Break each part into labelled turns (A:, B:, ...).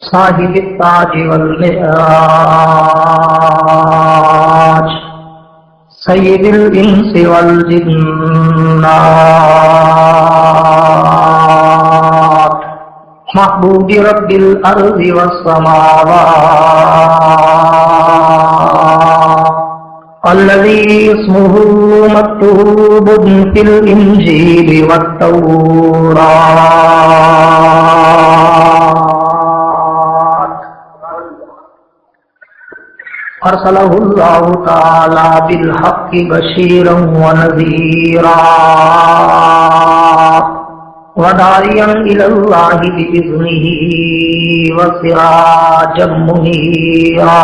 A: صاحب التاج والمعراج سید الانس والجنات محبوب رب الارض والسماوات الذي اسمه مكتوب في الانجيل والتوراة ارسله الله تعالى بالحق بشيرا ونذيرا وداعيا الى الله باذنه وسراجا منيرا.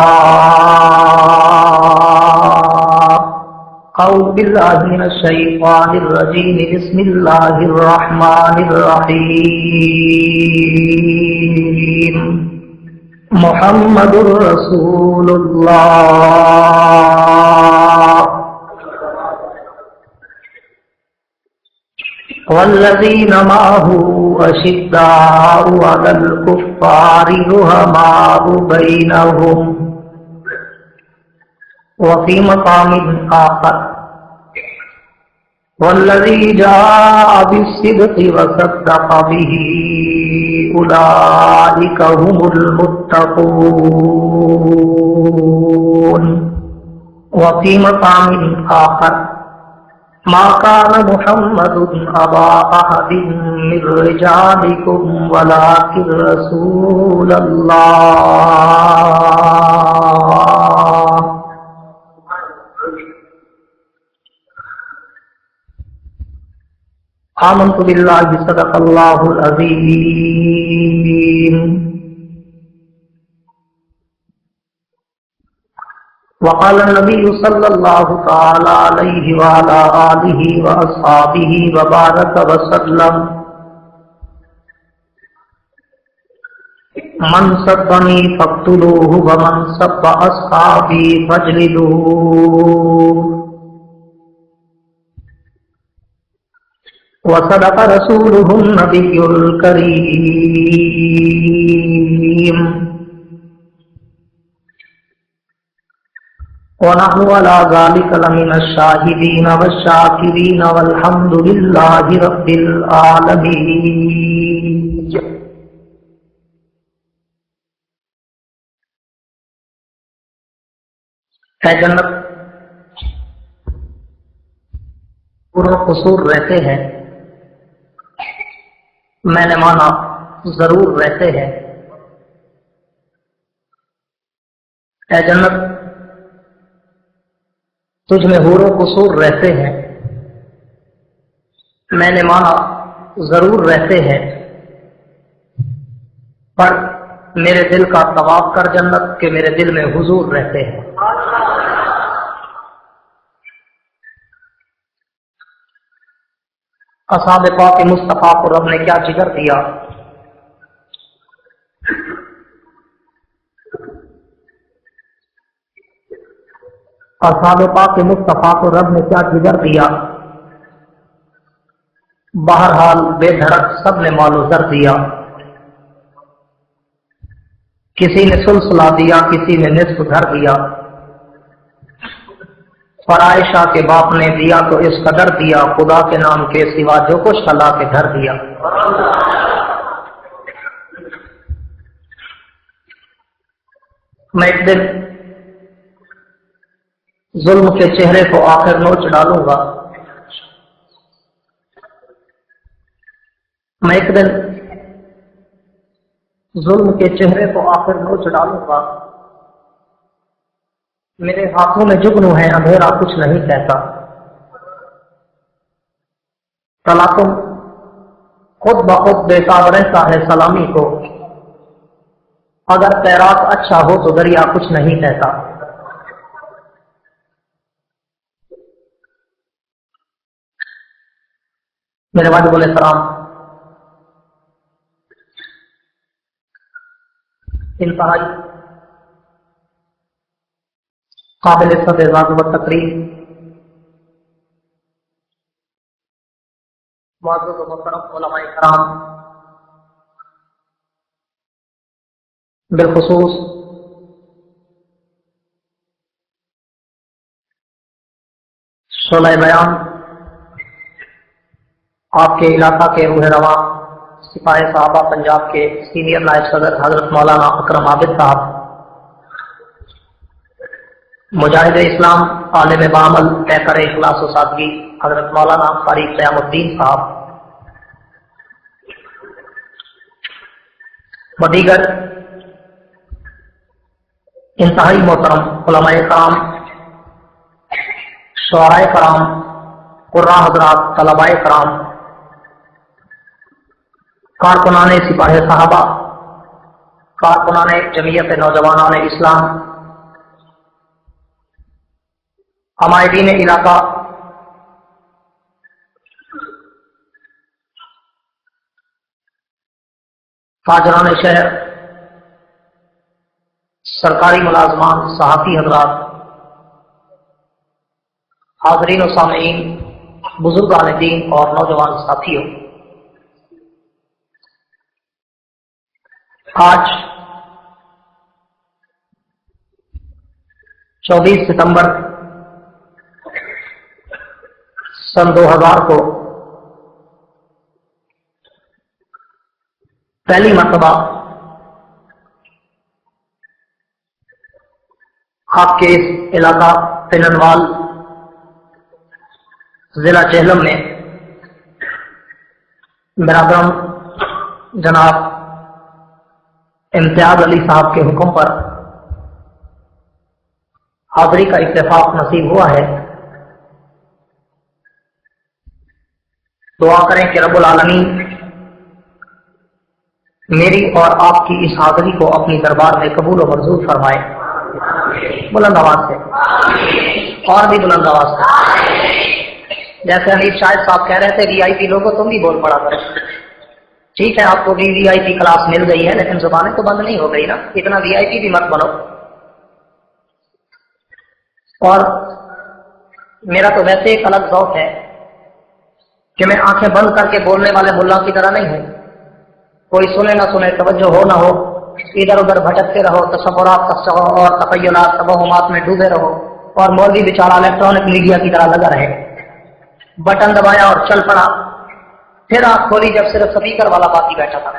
A: اعوذ بالله من الشيطان الرجيم. بسم الله الرحمن الرحيم. محمد رسول الله والذين معه أشداء على الكفار رحماء بينهم. وفي مقام آخر والذي جاء بالصدق وصدق به أولئك هم المتقون. وفي مقام آخر ما كان محمد أبا أحد من رجالكم ولكن رسول الله. آمنت بالله صدق الله العظيم. وقال النبي صلى الله تعالى عليه وعلى آله وأصحابه وبارك وسلم: من سبني فاقتلوه ومن سب أصحابي فاجلدوه. وصدق رسوله النبي الكريم. ونحن على ذلك لمن الشاهدين والشاكرين والحمد لله رب العالمين. اے جنت پورا قصور رہتے ہیں، میں نے مانا ضرور رہتے ہیں. اے جنت تجھ میں حور و قصور رہتے ہیں، میں نے مانا ضرور رہتے ہیں. پر میرے دل کا طواف کر جنت کہ میرے دل میں حضور رہتے ہیں. اصحاب پاک مصطفیٰ کو رب نے کیا جگر دیا. اصحاب پاک مصطفیٰ کو رب نے کیا جگر دیا. بہرحال بے دھڑک سب نے مال و زر دیا. کسی نے سلسلہ دیا، کسی نے نصف گھر دیا. پر عائشہ کے باپ نے دیا تو اس قدر دیا، خدا کے نام کے سوا جو کچھ اللہ کے گھر دیا. میں ایک دن ظلم کے چہرے کو آخر نوچ ڈالوں گا. میں ایک دن ظلم کے چہرے کو آخر نوچ ڈالوں گا. میرے ہاتھوں میں جگنو ہے، اندھیرا کچھ نہیں کہتا. تلاقم خود بخود بےتاب رہتا ہے سلامی کو. اگر تیراک اچھا ہو تو دریا کچھ نہیں کہتا. میرے واجب السلام انتہائی قابل صدر و تقریر معزز و محترم علماء کرام، बिलखुसूस शोला बयान आपके इलाका के रूह रवा सिपाही साहबा पंजाब के सीनियर नायब सदर हजरत मौलाना अकरम आबिद साहब, मुजाहिद इस्लाम आलिम बामल पैकर इखलास व सादगी हजरत मौलाना कारी क़यामुद्दीन साहब व दीगर इंतहाई मोहतरम उलमाए कराम, शुअराए कराम, कुर्रा हजरात, तलबाए कराम, कारकुनाने सिपाही साहबा, कारकुनाने जमीयत नौजवानान इस्लाम, हमायदीन इलाका, ताजरान शहर, सरकारी मुलाजमान, सहाफ़ी हजरात, हाज़रीन व सामीन, बुजुर्गान दीन और नौजवान साथियों, आज 24 सितंबर सन 2000 को पहली मर्तबा आपके इस इलाका पिननवाल जिला जेहलम में बिरादरम जनाब इम्तियाज अली साहब के हुक्म पर हाज़री का इत्तेफाक नसीब हुआ है। दुआ करें कि रब्बुल आलमीन मेरी और आपकी इस हाज़री को अपनी दरबार में कबूल और मंजूर फरमाए। बुलंद आवाज से और भी बुलंद आवाज से, जैसे हनीफ शाहिद साहब कह रहे थे वीआईपी लोगों तुम भी बोल पड़ा करो। ठीक है, आपको भी वीआईपी क्लास मिल गई है, लेकिन जुबानें तो बंद नहीं हो गई ना, इतना वीआईपी भी मत बनो। और मेरा तो वैसे एक अलग ज़ौक़ है कि मैं आंखें बंद करके बोलने वाले मुल्ला की तरह नहीं हूं। कोई सुने ना सुने, तवज्जो हो ना हो, इधर उधर भटकते रहो, तसव्वुरात और तखय्युलात तवहुमात में डूबे रहो, और मौलवी बेचारा इलेक्ट्रॉनिक मीडिया की तरह लगा रहे, बटन दबाया और चल पड़ा, फिर आंख खोली जब सिर्फ स्पीकर वाला बाकी बैठा था।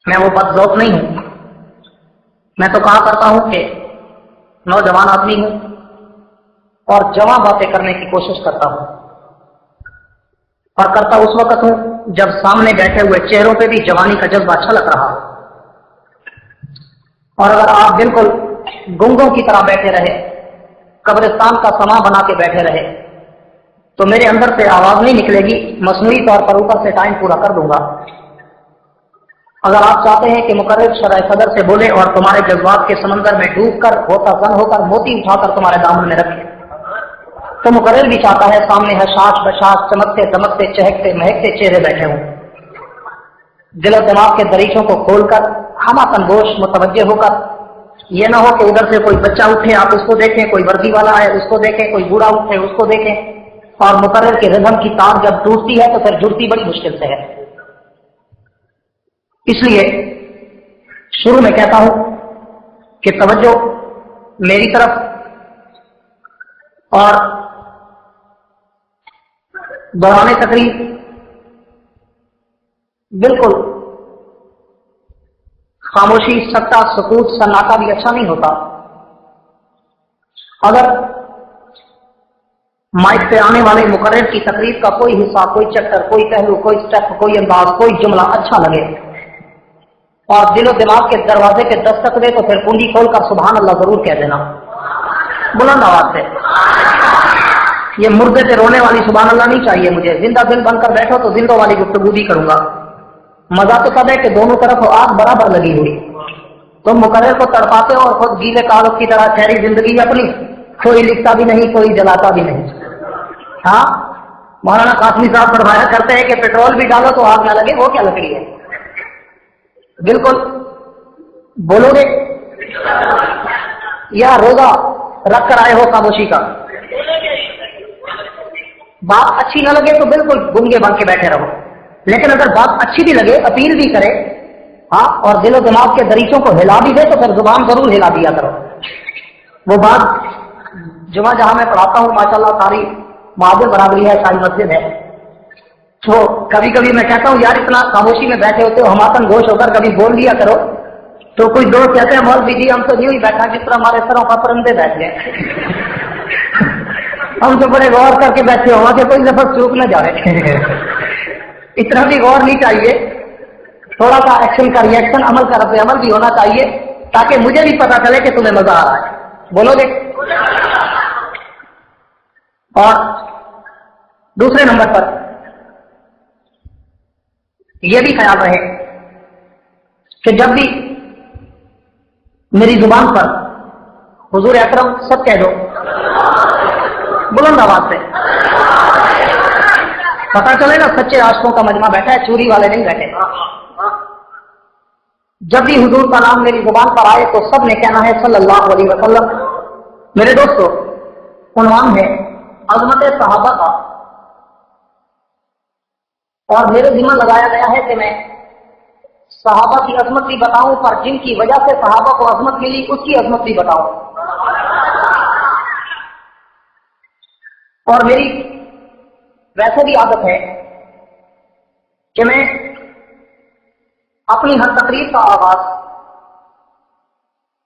A: मैं वो बदज़ौक़ नहीं हूं। मैं तो कहा करता हूं कि नौजवान आदमी हूं और जवां बातें करने की कोशिश करता हूं, और करता उस वक्त हूं जब सामने बैठे हुए चेहरों पे भी जवानी का जज्बा छलक रहा हो। और अगर आप बिल्कुल गुंगों की तरह बैठे रहे, कब्रिस्तान का समा बना के बैठे रहे, तो मेरे अंदर से आवाज नहीं निकलेगी, मसनूई तौर पर ऊपर से टाइम पूरा कर दूंगा। अगर आप चाहते हैं कि मुकर्रर शरह सदर से बोले और तुम्हारे जज्बात के समंदर में डूबकर होता जन होकर मोती उठाकर तुम्हारे दामन में रखे, तो मुकर्रर भी चाहता है सामने हशाश बशाश चमकते दमकते चहकते महकते चेहरे बैठे हों, दिल और दिमाग के दरीचों को खोलकर हमाकन गोश मुतवज्जे होकर, ये ना हो कि उधर से कोई बच्चा उठे आप उसको देखें, कोई वर्दी वाला आए उसको देखें, कोई बूढ़ा उठे उसको देखें। और मुकर्रर के रिदम की तार जब टूटती है तो फिर जुड़ती बड़ी मुश्किल से है। इसलिए शुरू में कहता हूं कि तवज्जो मेरी तरफ, और दौरान तकरीर बिल्कुल खामोशी, सट्टा, सुकूत, सन्नाटा भी अच्छा नहीं होता। अगर माइक पे आने वाले मुकर्रर की तकरीर का कोई हिस्सा, कोई चैप्टर, कोई पहलू, कोई स्टेप, कोई अंदाज, कोई जुमला अच्छा लगे और दिलो दिमाग के दरवाजे के दस्तक दे, तो फिर कुंडी खोलकर सुभान अल्लाह जरूर कह देना बुलंद आवाज से। ये मुर्दे पे रोने वाली सुभान अल्लाह नहीं चाहिए मुझे। जिंदा दिल बनकर बैठो तो जिंदों वाली गुफ्तगू भी करूंगा। मजा तो तब है कि दोनों तरफ आग बराबर लगी हुई, तुम मुकर्रर को तड़पाते हो और खुद गीले कागज की तरह ठहरी जिंदगी अपनी, कोई लिखता भी नहीं, कोई जलाता भी नहीं। हाँ, मौलाना कासमी साहब फरमाया करते हैं कि पेट्रोल भी डालो तो आग ना लगे, वो क्या लकड़ी है। बिल्कुल बोलोगे या रोजा रख कर आए हो खामोशी का? बात अच्छी ना लगे तो बिल्कुल गूंगे बन के बैठे रहो, लेकिन अगर बात अच्छी भी लगे, अपील भी करे, ہاں، اور دل و دماغ کے دریچوں کو ہلا بھی دے تو پھر زبان ضرور ہلا دیا کرو. وہ بات جمعہ جہاں میں پڑھاتا ہوں ماشاءاللہ ساری معاذ برابری ہے، ساری مسجد ہے، تو کبھی کبھی میں کہتا ہوں یار اتنا خاموشی میں بیٹھے ہوتے ہو، ہماتن گوش ہو کر کبھی بول لیا کرو. تو کچھ دوست کہتے ہیں مولوی جی ہم تو یوں ہی بیٹھا جس طرح ہمارے سروں پر پرندے بیٹھ گئے. ہم تو بڑے غور کر کے بیٹھے ہو کہ کوئی لفظ چوک نہ جائے. اتنا بھی غور نہیں چاہیے، تھوڑا سا ایکشن کا ریئیکشن، عمل کا رد عمل بھی ہونا چاہیے تاکہ مجھے بھی پتا چلے کہ تمہیں مزہ آ رہا ہے. بولو گے؟ اور دوسرے نمبر پر یہ بھی خیال رہے کہ جب بھی میری زبان پر حضور اکرم سب کہہ دو بلند آواز سے، پتا چلے نا سچے عاشقوں کا مجمع بیٹھا ہے، چوری والے نہیں بیٹھے. جب بھی حضور کا نام میری زبان پر آئے تو سب نے کہنا ہے صلی اللہ علیہ وسلم. میرے دوستو، عنوان ہے عظمت صحابہ کا، اور میرے ذمہ لگایا گیا ہے کہ میں صحابہ کی عظمت بھی بتاؤں، پر جن کی وجہ سے صحابہ کو عظمت ملی اس کی عظمت بھی بتاؤں. اور میری ویسے بھی عادت ہے کہ میں اپنی ہر تقریر کا آغاز،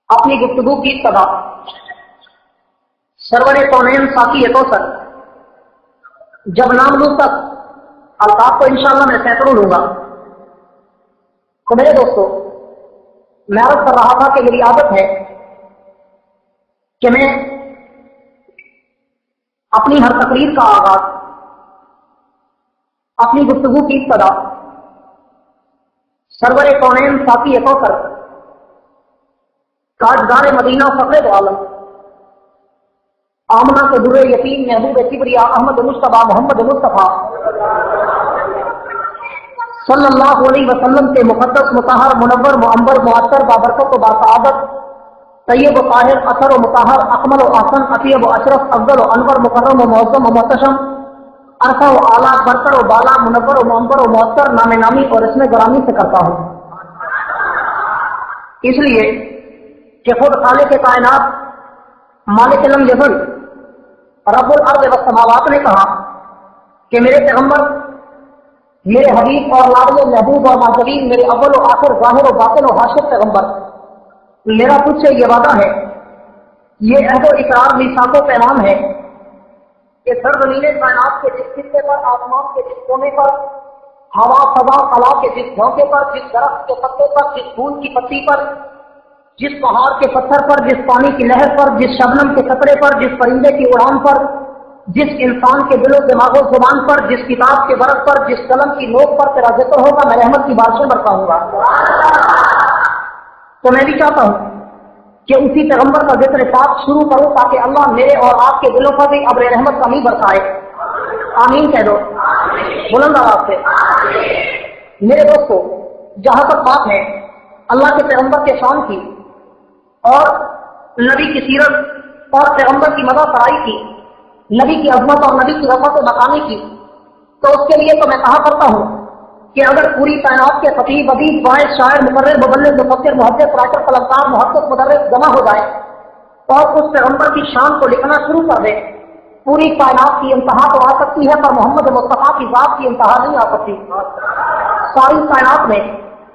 A: اپنی گفتگو کی ابتدا سرور کونین ساقی کوثر جب نام لوں تک الطاف کو انشاءاللہ میں سینکڑوں لوں گا. تو میرے دوستو، میں عرض کر رہا تھا کہ میری عادت ہے کہ میں اپنی ہر تقریر کا آغاز، اپنی گفتگو کی ابتدا سرور کونین ساقی کوثر تاجدار مدینہ فخر دو عالم آمنہ کے در یتیم محبوب کبریا احمد مصطفیٰ محمد مصطفیٰ صلی اللہ علیہ وسلم کے مقدس مطہر منور معمبر معطر بابرکت و باسعادت طیب و طاہر اثر و مطہر اکمل و احسن اطیب و اشرف افضل و انور مکرم و معظم و محتشم عرفہ و اعلیٰ برتر و بالا منور و معمبر و معطر نام نامی اور اسم گرامی سے کرتا ہوں، اس لیے کہ خود خالق کائنات مالک لم یزل رب الارض والسماوات نے کہا کہ میرے پیغمبر، میرے حبیب اور لاڈلے محبوب اور ماجبین، میرے اول و آخر ظاہر و باطن و حاشر پیغمبر، میرا تجھ سے یہ وعدہ ہے، یہ عہد و اقرار میثاق و پیغام ہے کہ سرزمین کائنات کے جس خطے پر، آسمان کے جس کونے پر، ہوا فضا خلا کے جس جھونکے پر، جس درخت کے پتے پر، جس پھول کی پتی پر، جس پہاڑ کے پتھر پر، جس پانی کی لہر پر، جس شبنم کے قطرے پر، جس پرندے کی اڑان پر، جس انسان کے دل و دماغ و زبان پر، جس کتاب کے ورق پر، جس قلم کی نوک پر تیرا ذکر ہوگا، میں رحمت کی بارشیں برساؤں گا. تو میں بھی چاہتا ہوں کہ اسی پیغمبر کا ذکر پاک شروع کروں تاکہ اللہ میرے اور آپ کے دلوں پر بھی ابر رحمت کا نہیں برسائے. آمین کہہ دو بلند آواز سے. میرے دوستو، جہاں تک بات ہے اللہ کے پیغمبر کے شان کی اور نبی کی سیرت اور پیغمبر کی مدح سرائی کی، نبی کی عظمت اور نبی کی رفعت و مقامی کی، تو اس کے لیے تو میں کہا کرتا ہوں کہ اگر پوری کائنات کے خطیب، ادیب، واعظ، شاعر، مقرر، مبلغ، مفسر، محدث، رائٹر، قلمکار، محقق، مدرس جمع ہو جائے اور اس پیغمبر کی شان کو لکھنا شروع کر دے، پوری کائنات کی انتہا تو آ سکتی ہے پر محمد مصطفیٰ کی ذات کی انتہا نہیں آ سکتی. ساری کائنات میں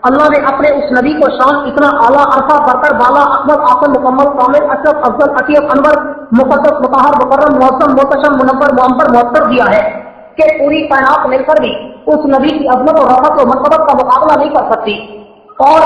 A: اللہ نے اپنے اس نبی کو شان اتنا اعلیٰ، عرفہ، برتر، بالا، اکمل، آسن، مکمل، کامل، اشرف، افضل، عطیب، انور، مقدس، مطہر، مکرم، معظم، محتشم، منور، معمبر، معطر دیا ہے کہ پوری کائنات مل کر بھی اس نبی کی عظمت اور رحمت و مرتبت کا مقابلہ نہیں کر سکتی. اور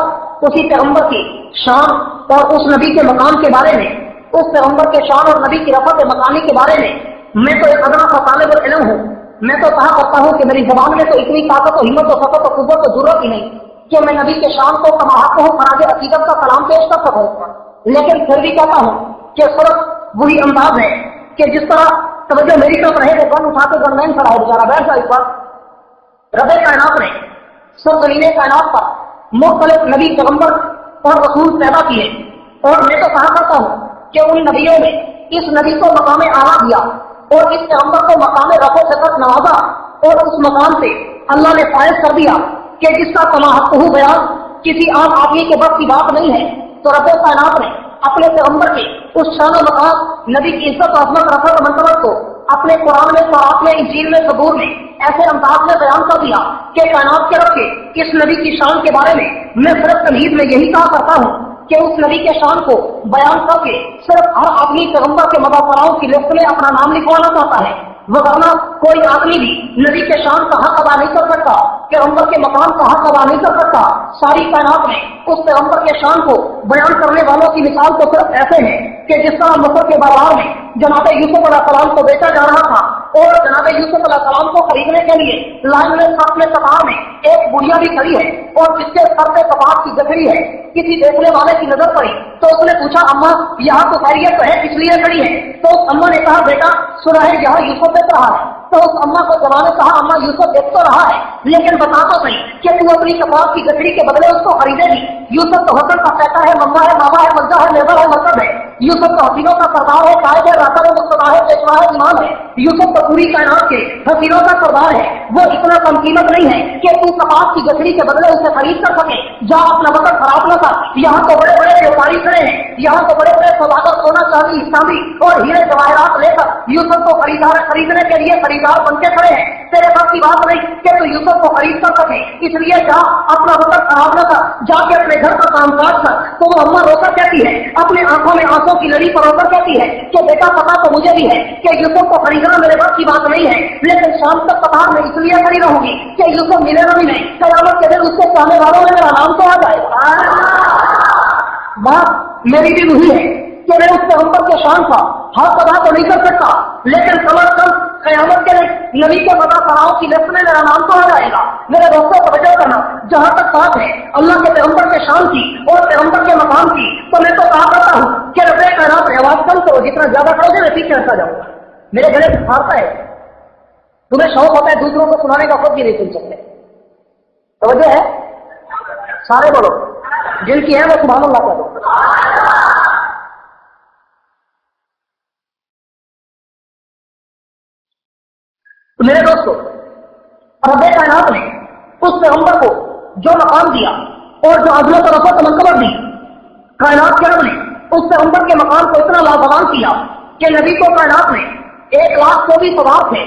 A: اسی پیغمبر کی شان اور اس نبی کے مقام کے بارے میں، اس پیغمبر کے شان اور نبی کی رفعت مقامی کے بارے میں تو ایک ادنا سا طالب العلم ہوں. میں تو کہا کرتا ہوں کہ میری زبان میں تو اتنی طاقت و ہمت و فقط و قوت و ضرورت ہی نہیں کہ میں نبی کے شان کو کماحت کو خراج عقیدت کا کلام پیش کر سکوں، لیکن پھر بھی کہتا ہوں کہ صرف وہی انداز ہے کہ جس طرح توجہ میری طرف رہے وہ گن اٹھا کے گن مین کھڑا ہے بیچارہ بیٹھ جائے. اس وقت رب کائنات نے سرزمین کائنات پر مختلف نبی، پیغمبر اور رسول پیدا کیے، اور میں تو کہا کرتا ہوں کہ ان نبیوں میں اس نبی کو مقام اعلیٰ دیا اور اس پیغمبر کو مقام رفع سقط نوازا، اور اس مقام سے اللہ نے فائز کر دیا کہ جس کا کما حق ہو بیان किसी आम आदमी के बस की बात नहीं है। तो रब कायनात ने अपने पैगंबर के उस शान व मकाम, नबी की इज्जत, अजमत, रफ़त, मंतबत को अपने कुरान में, तौरात में, इंजील में, ज़बूर में ऐसे अंदाज में बयान कर दिया कि कायनात के रब के इस नबी की शान के बारे में मैं सिर्फ तमहीद में यही कहा करता हूँ कि उस नबी के शान को बयान करके सिर्फ हर आदमी पैगंबर के मदाफराओं की लिस्ट में अपना नाम लिखवाना चाहता है, वरना कोई आदमी भी नबी के शान का हक अदा नहीं कर सकता, पैगंबर के मकाम का हक अदा नहीं कर सकता। सारी कायनात में उस पैगंबर के शान को बयान करने वालों की मिसाल तो सिर्फ ऐसे है कि जिस तरह मसर के बाजार में जनाब यूसुफ अलैहिस्सलाम को बेचा जा रहा था और जनाब यूसुफ अलैहिस्सलाम को खरीदने के लिए लाइन में साथ में कतार में एक बुढ़िया भी खड़ी है और जिसके सर पे कपास की गठरी है। किसी देखने वाले की नजर पड़ी तो उसने पूछा, अम्मा यहाँ तो खैरियत है, इसलिए खड़ी है? तो उस अम्मा ने कहा, बेटा सुना है यहाँ यूसुफ देख रहा है। तो उस अम्मा को जवाब ने कहा, अम्मा यूसुफ देख तो रहा है, लेकिन बता तो सही कि तू अपनी कपास की गठरी के बदले उसको खरीदेगी? यूसुफ तो हसन का कहता है, मम्मा है, मामा है, मज्जा है, नेबर है, मतलब है। यूसुफ तो हसीनों का सरदार है, कायद है, राता है, मुस्तफा है, पेशवा है, इमाम है। यूसुफ तो पूरी कायनात के हसीनों का सरदार है। वो इतना कम कीमत नहीं है कि तू कपास की गठरी के बदले उसे खरीद कर सके। जा अपना वक्त खराब न कर। यहाँ तो बड़े बड़े व्यापारी खड़े हैं, यहाँ तो बड़े बड़े सौदागर सोना चांदी चांदी और हीरे जवाहरात लेकर यूसुफ को खरीदने के लिए खरीदार बन के खड़े हैं। तेरे पास की बात नहीं कि तू यूसुफ को खरीद कर सके, इसलिए जा अपना वक्त खराब न कर, जाके अपने घर का कामकाज कर। तो वो अम्मा रोकर कहती है, अपने आंखों में आंखों की लड़ी पर रोकर कहती है कि बेटा पता तो मुझे भी है कि यूसुफ को खरीदना मेरे बस की बात नहीं है, लेकिन शाम तक कतार में इसलिए खड़ी रहूंगी कि यूसुफ मिले ना मिले, कयामत के दिन उसके चाहने वालों में मेरा नाम तो आ जाएगा। बात मेरी भी वही है कि मैं उस पैगंबर के शान का हक अदा तो नहीं कर सकता, लेकिन कम अज कम कयामत के नबी के मदाफराओं की लिस्ट में मेरा नाम तो आ जाएगा। मेरे दोस्तों तवज्जो करना, जहां तक बात है अल्लाह के पैगंबर के शान की और पैगंबर के मकाम की, तो मैं तो कहा करता हूँ कि रब्बे कायनात आवाज कम करो, जितना ज्यादा करोगे मैं पीछे हटता जाऊंगा। मेरे गले से फाड़ता है, तुम्हें शौक होता है दूसरों को सुनाने का, खुद भी नहीं सुन सकते। तवज्जो है? सारे बोलो, जिनकी है वो सुभान अल्लाह करो। तो मेरे दोस्तों, रब्बे कायनात ने उस पैगंबर को जो मकाम दिया और जो अज़मत और रफ़त मंक़बत दी, कायनात के रब ने उस पैगंबर के मकाम को इतना लाजवाब किया कि नबी को कायनात में 1,24,000 थे।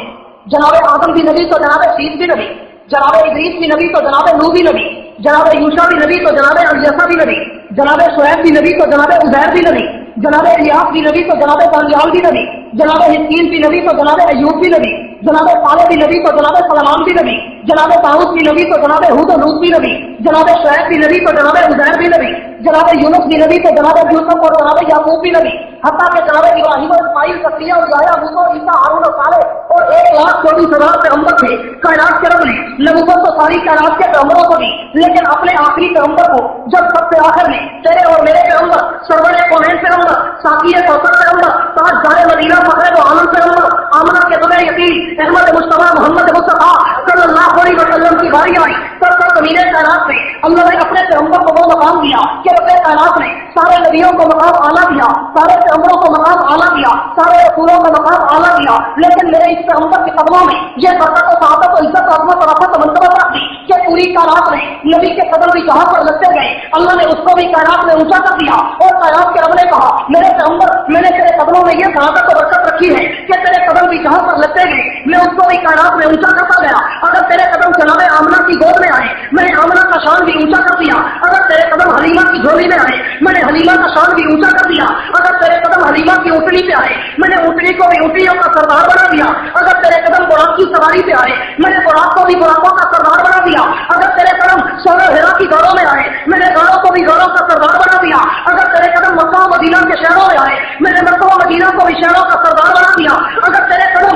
A: जनाब आदम भी नबी तो जनाब शीश भी नबी, जनाब इदरीस भी नबी तो जनाब नूह भी नबी, जनाब यूशा भी नबी तो जनाब अलियसा भी नबी, जनाब शुएब भी नबी तो जनाब उज़ैर भी नबी, जनाब इलियास भी नबी तो जनाब दानियाल भी नबी, जनाब हिस्कील भी नबी तो जनाब अय्यूब भी नबी, जनाब सालेह भी नबी तो जनाब सलमान भी नबी, जनाब दाऊद भी नबी तो जनाब हूद और लूत भी नबी, जनाब शुएब भी नबी तो जनाब उज़ैर भी नबी, जनाब यूनुस भी नबी तो जनाब यूसुफ और जनाब याकूब भी नबी, हत्ता के जनाब इब्राहीम और इस्माइल, जकरिया और याहया, मूसा, ईसा, हारून और सालेह और 1,24,000 पैगंबर थे। कायनात के रब ने नबूवत तो सारी कायनात के पैगंबरों को दी, लेकिन अपने आखिरी पैगंबर को जब सबसे आखिर में तेरे और मेरे पैगंबर, सरवरे कौनैन पैगंबर, साकिए कौसर पैगंबर, ताजदारे मदीना, फखरे दो आलम पैगंबर, आमना के दुनिया यतीम, अहमद मुस्तफा, मोहम्मद मुस्तफा सल्लल्लाहु अलैहि वसल्लम की बारी आई, तब तक ज़मीने कायनात में अल्लाह ने अपने पैगंबर को वो मकाम दिया कि रब्बे कायनात ने सारे नबियों को मकाम आला दिया, सारे पैगंबरों को मकाम आला दिया, सारे रसूलों को मकाम आला दिया, लेकिन मेरे इस पैगंबर के कदमों में ये बरकत और सआदत और इज्जत और अज़मत और रफ़त और मंक़बत रख दी कि पूरी कायनात में नबी के कदम भी जहां पर लगते गए, अल्लाह ने उसको भी कायनात में ऊंचा कर दिया। और कायनात के रब ने कहा, मेरे पैगंबर, मैंने तेरे कदमों में ये सआदत और बरकत रखी है कि तेरे कदम भी जहां पर लगते गए, मैं उसको भी कायनात में ऊंचा करता गया। अगर तेरे कदम जनाबे आमना की गोद में आए, मैंने आमना का शान भी ऊंचा कर दिया। अगर तेरे कदम हलीमा की झोली में आए, मैंने हलीमा का शान भी ऊंचा कर दिया। अगर तेरे कदम हलीमा की ऊँटनी पे आए, मैंने ऊँटनी को भी ऊँटनियों का सरदार बना दिया। अगर तेरे कदम बुराक की सवारी पे आए, मैंने बुराक को भी बुराकों का सरदार बना दिया। अगर तेरे कदम सोना हिरा की गाड़ों में आए, मैंने गाड़ों को भी गाड़ों का सरदार बना दिया। अगर तेरे कदम मक्का मदीना के शहरों में आए, मैंने मक्का मदीना को भी शहरों का सरदार बना दिया। अगर तेरे कदम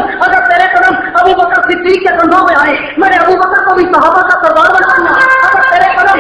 A: अबू बकर सिद्दीक के कंधों में आए, मैंने अबू बकर को भी सहाबा का सरदार बना दिया। अगर तेरे कदम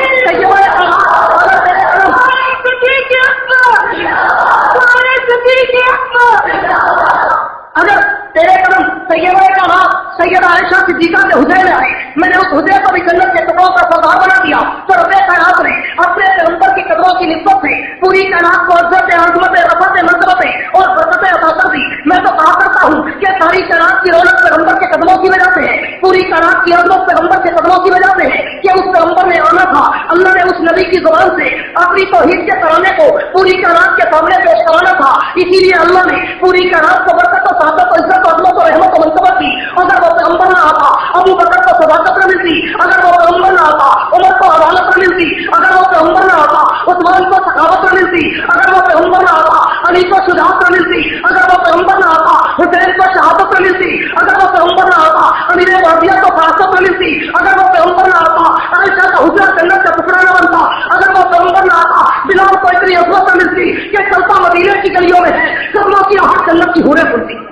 A: अगर तेरे कदम सैयदा का नाम सैयदा आयशा सिद्दीका के हुजरे में आए, मैंने उस हुजरे को भी जन्नत के टुकड़ों का सरदार बना दिया। तो रब्बे कायनात ने अपने पैगंबर की कदरों की निस्बत से पूरी कायनात को इज्जत, अज़मत, रफ़त, मंक़बत और बरकतें अता कर दी। मैं तो कहा करता हूँ कि सारी कायनात की रौनक पैगंबर के कदमों की वजह से है। पूरी पूरी कायनात की अजमत पैगंबर के कदमों की वजह से है कि उस पैगंबर ने आना था। अल्लाह ने उस नबी की जुबान से अपनी तौहीद के तराने को पूरी कायनात के सामने पेश कराना था। इसीलिए अल्लाह ने पूरी कायनात को बरकत और सादत और इज्जत और अजमत और रहमत और मनकबत दी। अगर वो पैगंबर न आता अबू बकर को सदाकत न मिलती, अगर वो पैगंबर न आता उमर को अदालत न मिलती, अगर वो पैगंबर न आता उस्मान को सखावत न मिलती, अगर वो पैगंबर न आता अली को शुजाअत न मिलती, अगर वो पैगंबर न आता हुसैन को शहादत न मिलती, अगर वो पैगंबर न आता अमीर मुआविया को फरासत न मिलती, अगर वो पैगंबर न आता आयशा का हुस्न जन्नत का टुकड़ा न बनता, अगर वो पैगंबर न आता बिलाल को इतनी अज़मत न मिलती कि चलता मदीने की गलियों में है कदमों की आहट जन्नत की हूरें सुनती।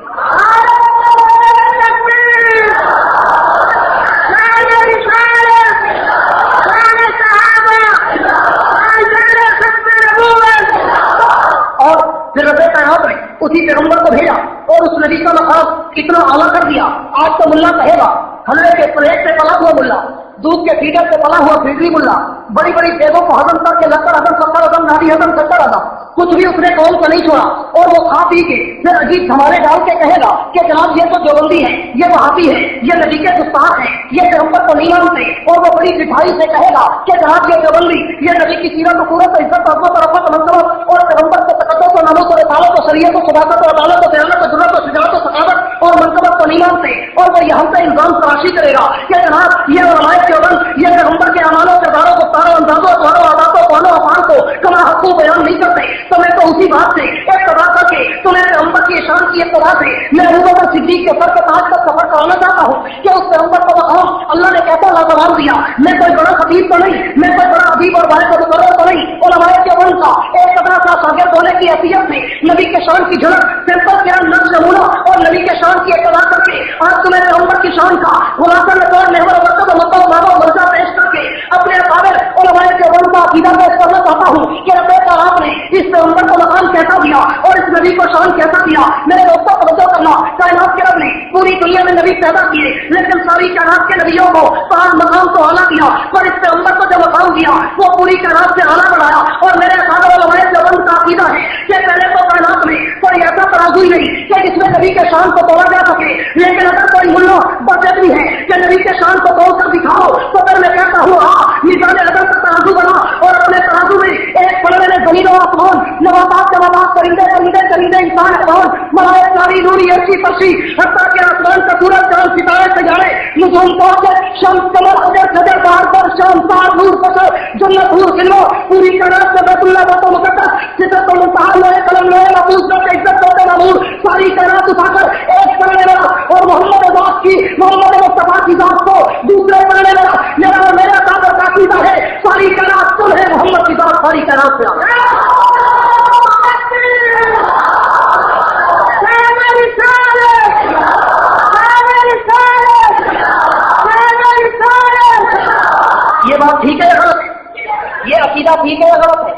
A: और फिर रब्बे कायनात ने उसी पैगंबर को भेजा और उस नबी का मकाम इतना आला कर दिया। आज तो मुल्ला कहेगा हलवे के प्लेट से पला हुआ मुल्ला, दूध के फीडर से पला हुआ फीडरी मुल्ला, बड़ी बड़ी देगों को हजम करके लक्कर हजम शक्कर हजम नारी हजम शक्कर हजम, कुछ भी उसने कौम को नहीं छोड़ा। और वो खा पी के फिर अजीब धमाले डाल के कहेगा कि जनाब ये तो देवबंदी है, ये वहाबी है, ये नबी के गुस्ताख है, ये पैगंबर को नहीं मानते। और वो बड़ी सिपाही से कहेगा कि जनाब ये देवबंदी, ये नबी की सीरत को पूरत इज्जत अज़मत और रफ़त मनक़बत और पैगंबर को तक़द्दुस और नामूस और रिसालत और शरीयत और सदाकत और अदालत और दयानत और जुर्रत और शुजाअत और सखावत और मनक़बत को नहीं मानते। और वो यहाँ से इल्ज़ाम तराशी करेगा कि जनाब ये उलमाए देवबंद ये पैगंबर के अमालों किरदारों गुफ्तारों अंदाज़ों अक़वालों आदातों क़ौलों अफ़आल को कमा हक़ बयान नहीं करते। तो मैं तो उसी बात से इक़्तिदा करके तुम्हें पैगंबर की शान की इक़्तिदा से मैं अबू बकर सिद्दीक़ के सर के ताज तक सफर कराना चाहता हूँ कि उस पैगंबर को मकाम अल्लाह ने कैसा लाजवाब दिया। मैं कोई बड़ा खतीब तो नहीं, मैं कोई बड़ा अदीब और बारिश मुकर्रर तो नहीं, उलमाए देवबंद का एक कदरा सा शागिर्द होने की हैसियत से नबी के शान की झलक सिंपल किरण नक्श नमूना और नबी के शान की इक़्तिदा करके आज तुम्हें पैगंबर की शान का खुलासा निकाल महवर बरकत मक्का मावा मर्जा पेश करके अपने काबिल उलमाए देवबंद का अकीदा पेश करना चाहता हूँ कि रब्बे ताआला ने इस पैगंबर को मकाम कैसा दिया और इस नबी को शान कैसा दिया। मेरे दोस्तों तवज्जो करना, कायनात के रब ने पूरी दुनिया में नबी पैदा किए लेकिन सारी कायनात के नबियों को पाक मकाम तो आला दिया, पर इस पैगंबर को जो मकाम दिया वो पूरी कायनात से आला बढ़ाया। और मेरे साथ उलमाए देवबंद का अकीदा है कि पहले तो कायनात में कोई ऐसा तराजू ही नहीं कि जिसमें नबी के शान को तोड़ा जा सके, लेकिन अगर कोई मुल्ला बदत भी है कि नबी के शान को तोड़ कर दिखाओ तो फिर मैं कहता हूँ निशान अदम का तराजू बना और अपने तराजू में एक पलड़े में जमीन और आसमान नबातात जमात परिंदे परिंदे चरिंदे इंसान कौन मलाए सारी नूरी ऐसी फर्शी हत्ता के आसमान का सूरज चांद सितारे सजाए नुजूम ताकत शम्स कमर अजर सजर बाहर पर शाम तार नूर फसर जन्नत हूर सिल्वा पूरी कायनात में बैतुल्लाह बतो मुकद्दस सिदरत व मुंतहा लोहे कलम लोहे महफूज का इज्जत होते नूर सारी कायनात उठाकर एक पलड़े में और मोहम्मद ज़ात की मोहम्मद मुस्तफा की ज़ात को दूसरे पलड़े में मेरा और मेरा कादर का अकीदा है सारी कायनात तुम है मोहम्मद की ज़ात सारी कायनात से ये बात ठीक है या गलत है? ये अकीदा ठीक है या गलत है?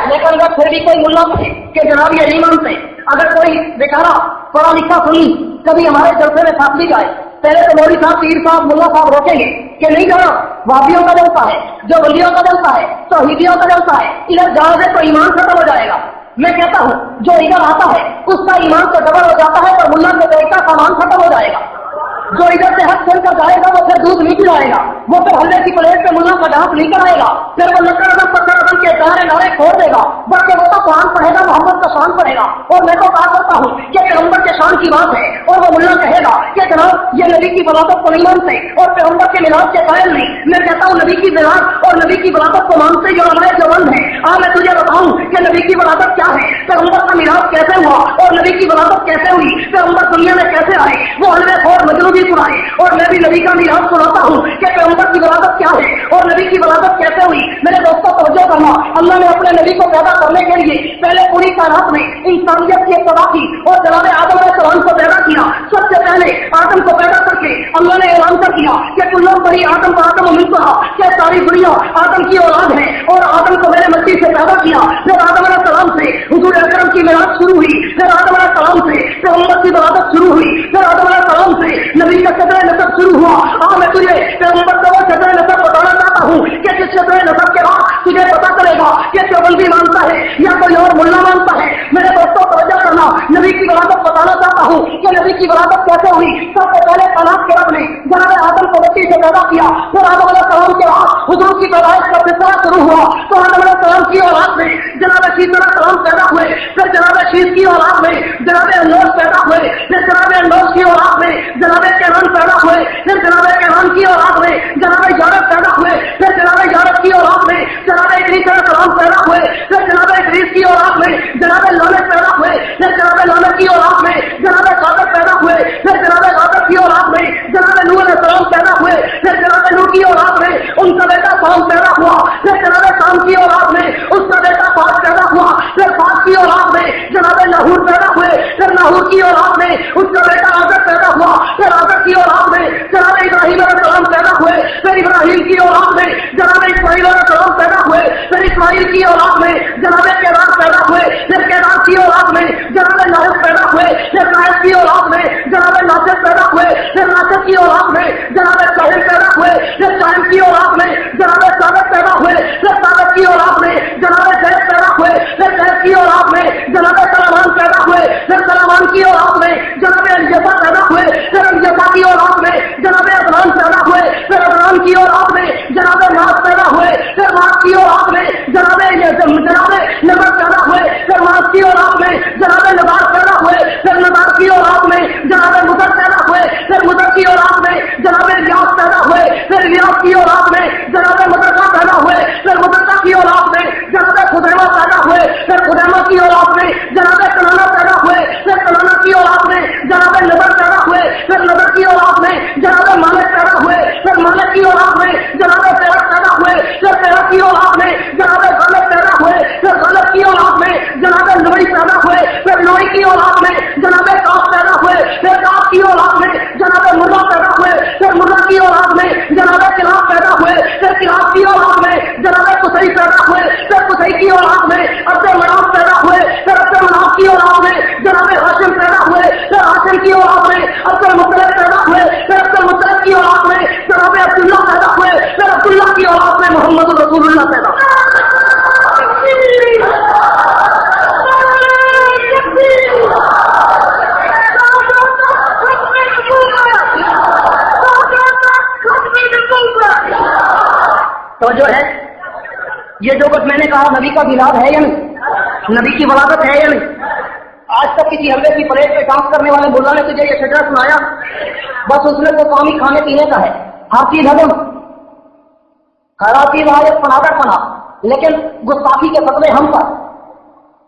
A: लेकिन अगर फिर भी कोई मुल्ला कहे कि जनाब ये नहीं मानते, अगर कोई बेचारा पढ़ा लिखा सुनी कभी हमारे जलसे में साथ भी जाए, पहले तो मौलवी साहब पीर साहब मुल्ला साहब रोकेंगे कि नहीं जाना, वादियों का जलसा है, जो वलियों का जलसा है, तौहीदियों का जलसा है, इधर जाने से तो ईमान खत्म हो जाएगा। मैं कहता हूँ जो इधर आता है उसका ईमान तो डबल हो जाता है, पर मुल्ला के बेटे का सामान खत्म हो जाएगा। जो इधर से हक चलकर जाएगा वो फिर दूध नहीं पिलाएगा, वो फिर हल्ले की प्लेट पे मुल्ला का डांस नहीं कराएगा, फिर वो लकड़ अदम पत्थर अदम के नारे नारे छोड़ देगा, बल्कि वो तो कुरान पढ़ेगा, मोहम्मद का शान पढ़ेगा। और मैं तो कहा करता हूँ कि पैगंबर के शान की बात है और वो मुल्ला कहेगा कि जनाब ये नबी की वलादत को नहीं मानते और पैगंबर के मिलाद के कायल नहीं। मैं कहता हूँ नबी की मिलाद और नबी की वलादत को मानते जो हमारे जवान है। मैं तुझे बताऊँ कि नबी की वलादत क्या है, पैगंबर का मिलाद कैसे हुआ और नबी की वलादत कैसे हुई, पैगंबर दुनिया में कैसे आए, वो हलवे खोर मजनू सुनाए और मैं भी नबी का मिलाद सुनाता हूँ कि पैगंबर की वलादत क्या है और नबी की वलादत कैसे हुई। मेरे दोस्तों तवज्जो करना, अल्लाह ने अपने नबी को पैदा करने के लिए पहले पूरी कायनात में इंसानियत की इब्तिदा की और जनाब आदम अलैहिस्सलाम को पैदा किया। सबसे पहले आदम को पैदा करके अल्लाह ने ऐलान कर दिया कि कुल्लुम बनी आदम का आदम मिनहा, कि सारी दुनिया आदम की औलाद है और आदम को मैंने मिट्टी से पैदा किया। फिर आदम अलैहिस्सलाम से हुजूर अकरम की मिलाद शुरू हुई, फिर आदम अलैहिस्सलाम से पैगंबर की वलादत शुरू हुई, फिर आदम अलैहिस्सलाम से नबी का सदर नसब शुरू हुआ। मैं तुझे पैगंबर का वो सदर नसब बताना चाहता हूँ कि जिस सदर नसब के बाद तुझे पता चलेगा कि देवबंदी मानता है या कोई और मुल्ला मानता है। मेरे दोस्तों तवज्जो करना, नबी की वलादत बताना चाहता بتاتا ہوں کہ نبی کی ولادت کیسے ہوئی. سب سے پہلے تلاش کے رب نے جناب آدم کو مٹی سے پیدا کیا. پھر آدم علیہ السلام کے بعد حضور کی پیدائش کا سلسلہ شروع ہوا تو آدم علیہ السلام کی اولاد میں جناب شیس علیہ السلام پیدا ہوئے. پھر جناب شیس کی اولاد میں جناب انوش پیدا ہوئے. پھر جناب انوش کی اولاد میں جناب کینان پیدا ہوئے. پھر جناب کینان کی اولاد میں جناب یارب پیدا ہوئے. پھر جناب یارب کی اولاد میں جناب ادریس علیہ السلام پیدا ہوئے. پھر جناب ادریس کی اولاد میں جناب لامک پیدا ہوئے. پھر جناب لامک کی اولاد میں جناب قادر پیدا ہوئے. پھر جناب قادر کی اولاد میں جناب نوح علیہ السلام پیدا ہوئے. پھر جناب نوح کی اولاد میں ان کا بیٹا سام پیدا ہوا. پھر جناب سام کی اولاد میں اس کا بیٹا پاک پیدا ہوا. پھر پاک کی اولاد میں جناب لاہور پیدا ہوئے. پھر لاہور کی اولاد میں اس کا بیٹا آزر پیدا ہوا. پھر آزر کی اولاد میں جناب ابراہیم علیہ السلام پیدا ہوئے. پھر ابراہیم کی اولاد میں جناب اسماعیل علیہ السلام پیدا ہوئے. پھر اسماعیل کی اولاد میں جناب کیدار پیدا ہوئے. پھر کیدار کی اولاد میں جناب ناحق پیدا ہوئے. پھر ناحق کی اولاد میں جناب ناصر پیدا ہوئے. پھر ناصر کی اولاد میں جناب ساحل پیدا ہوئے. پھر ساحل کی اولاد میں جناب صادق پیدا ہوئے. پھر صادق کی اولاد میں جناب زید پیدا ہوئے. پھر زید کی اولاد میں جناب سلمان پیدا ہوئے. پھر سلمان کی اولاد میں جناب الیسا پیدا ہوئے. پھر الیسا کی اولاد میں جناب عدنان پیدا ہوئے. پھر عدنان کی اولاد میں جناب ماس پیدا ہوئے. پھر ماس کی اولاد میں جناب نبر پیدا ہوئے. پھر ماس کی اولاد میں جناب نبار پیدا ہوئے. پھر نبار کی اولاد میں جناب مدر پیدا ہوئے. پھر مدر کی اولاد میں جناب الیاس پیدا ہوئے. پھر الیاس کی اولاد میں جناب مدرسہ پیدا ہوئے. پھر مدرسہ کی اولاد میں جناب خدیمہ پیدا ہوئے. پھر خدیمہ کی اولاد میں جناب کنانا پیدا ہوئے. پھر کنانا کی اولاد میں جناب نبر پیدا ہوئے. پھر نبر کی اولاد میں جناب مالک پیدا ہوئے. پھر مالک کی اولاد میں جناب پیرس پیدا ہوئے. پھر پیرس کی اولاد میں جناب غلط پیدا ہوئے. پھر غلط کی اولاد میں جناب لوئی پیدا ہوئے. پھر لوئی کی اولاد میں جناب کاف پیدا ہوئے. پھر کاف کی اولاد میں جناب مرہ پیدا ہوئے. پھر مرہ کی اولاد میں جناب کلاب پیدا ہوئے. پھر کلاب کی اولاد میں جناب قصی پیدا ہوئے. پھر قصی کی اولاد میں عبد مناف پیدا ہوئے. پھر عبد مناف کی اولاد میں جناب ہاشم پیدا ہوئے. پھر ہاشم کی اولاد میں عبد المطلب پیدا ہوئے. پھر عبد المطلب کی اولاد میں جناب عبداللہ پیدا ہوئے. پھر عبداللہ کی اولاد میں محمد رسول اللہ پیدا ہوئے. تو جو ہے یہ جو کچھ میں نے کہا نبی کا میلاد ہے یا نہیں, نبی کی ولادت ہے یا نہیں. آج تک کسی حلوے کی پلیٹ پہ ڈانس کرنے والے ملا نے تجھے یہ شجرا سنایا, بس اس میں تو قومی کھانے پینے کا ہے. ہر چیز ہضم, خیراتی رعایت پناہ پنا, لیکن گستاخی کے فتوے ہم پر.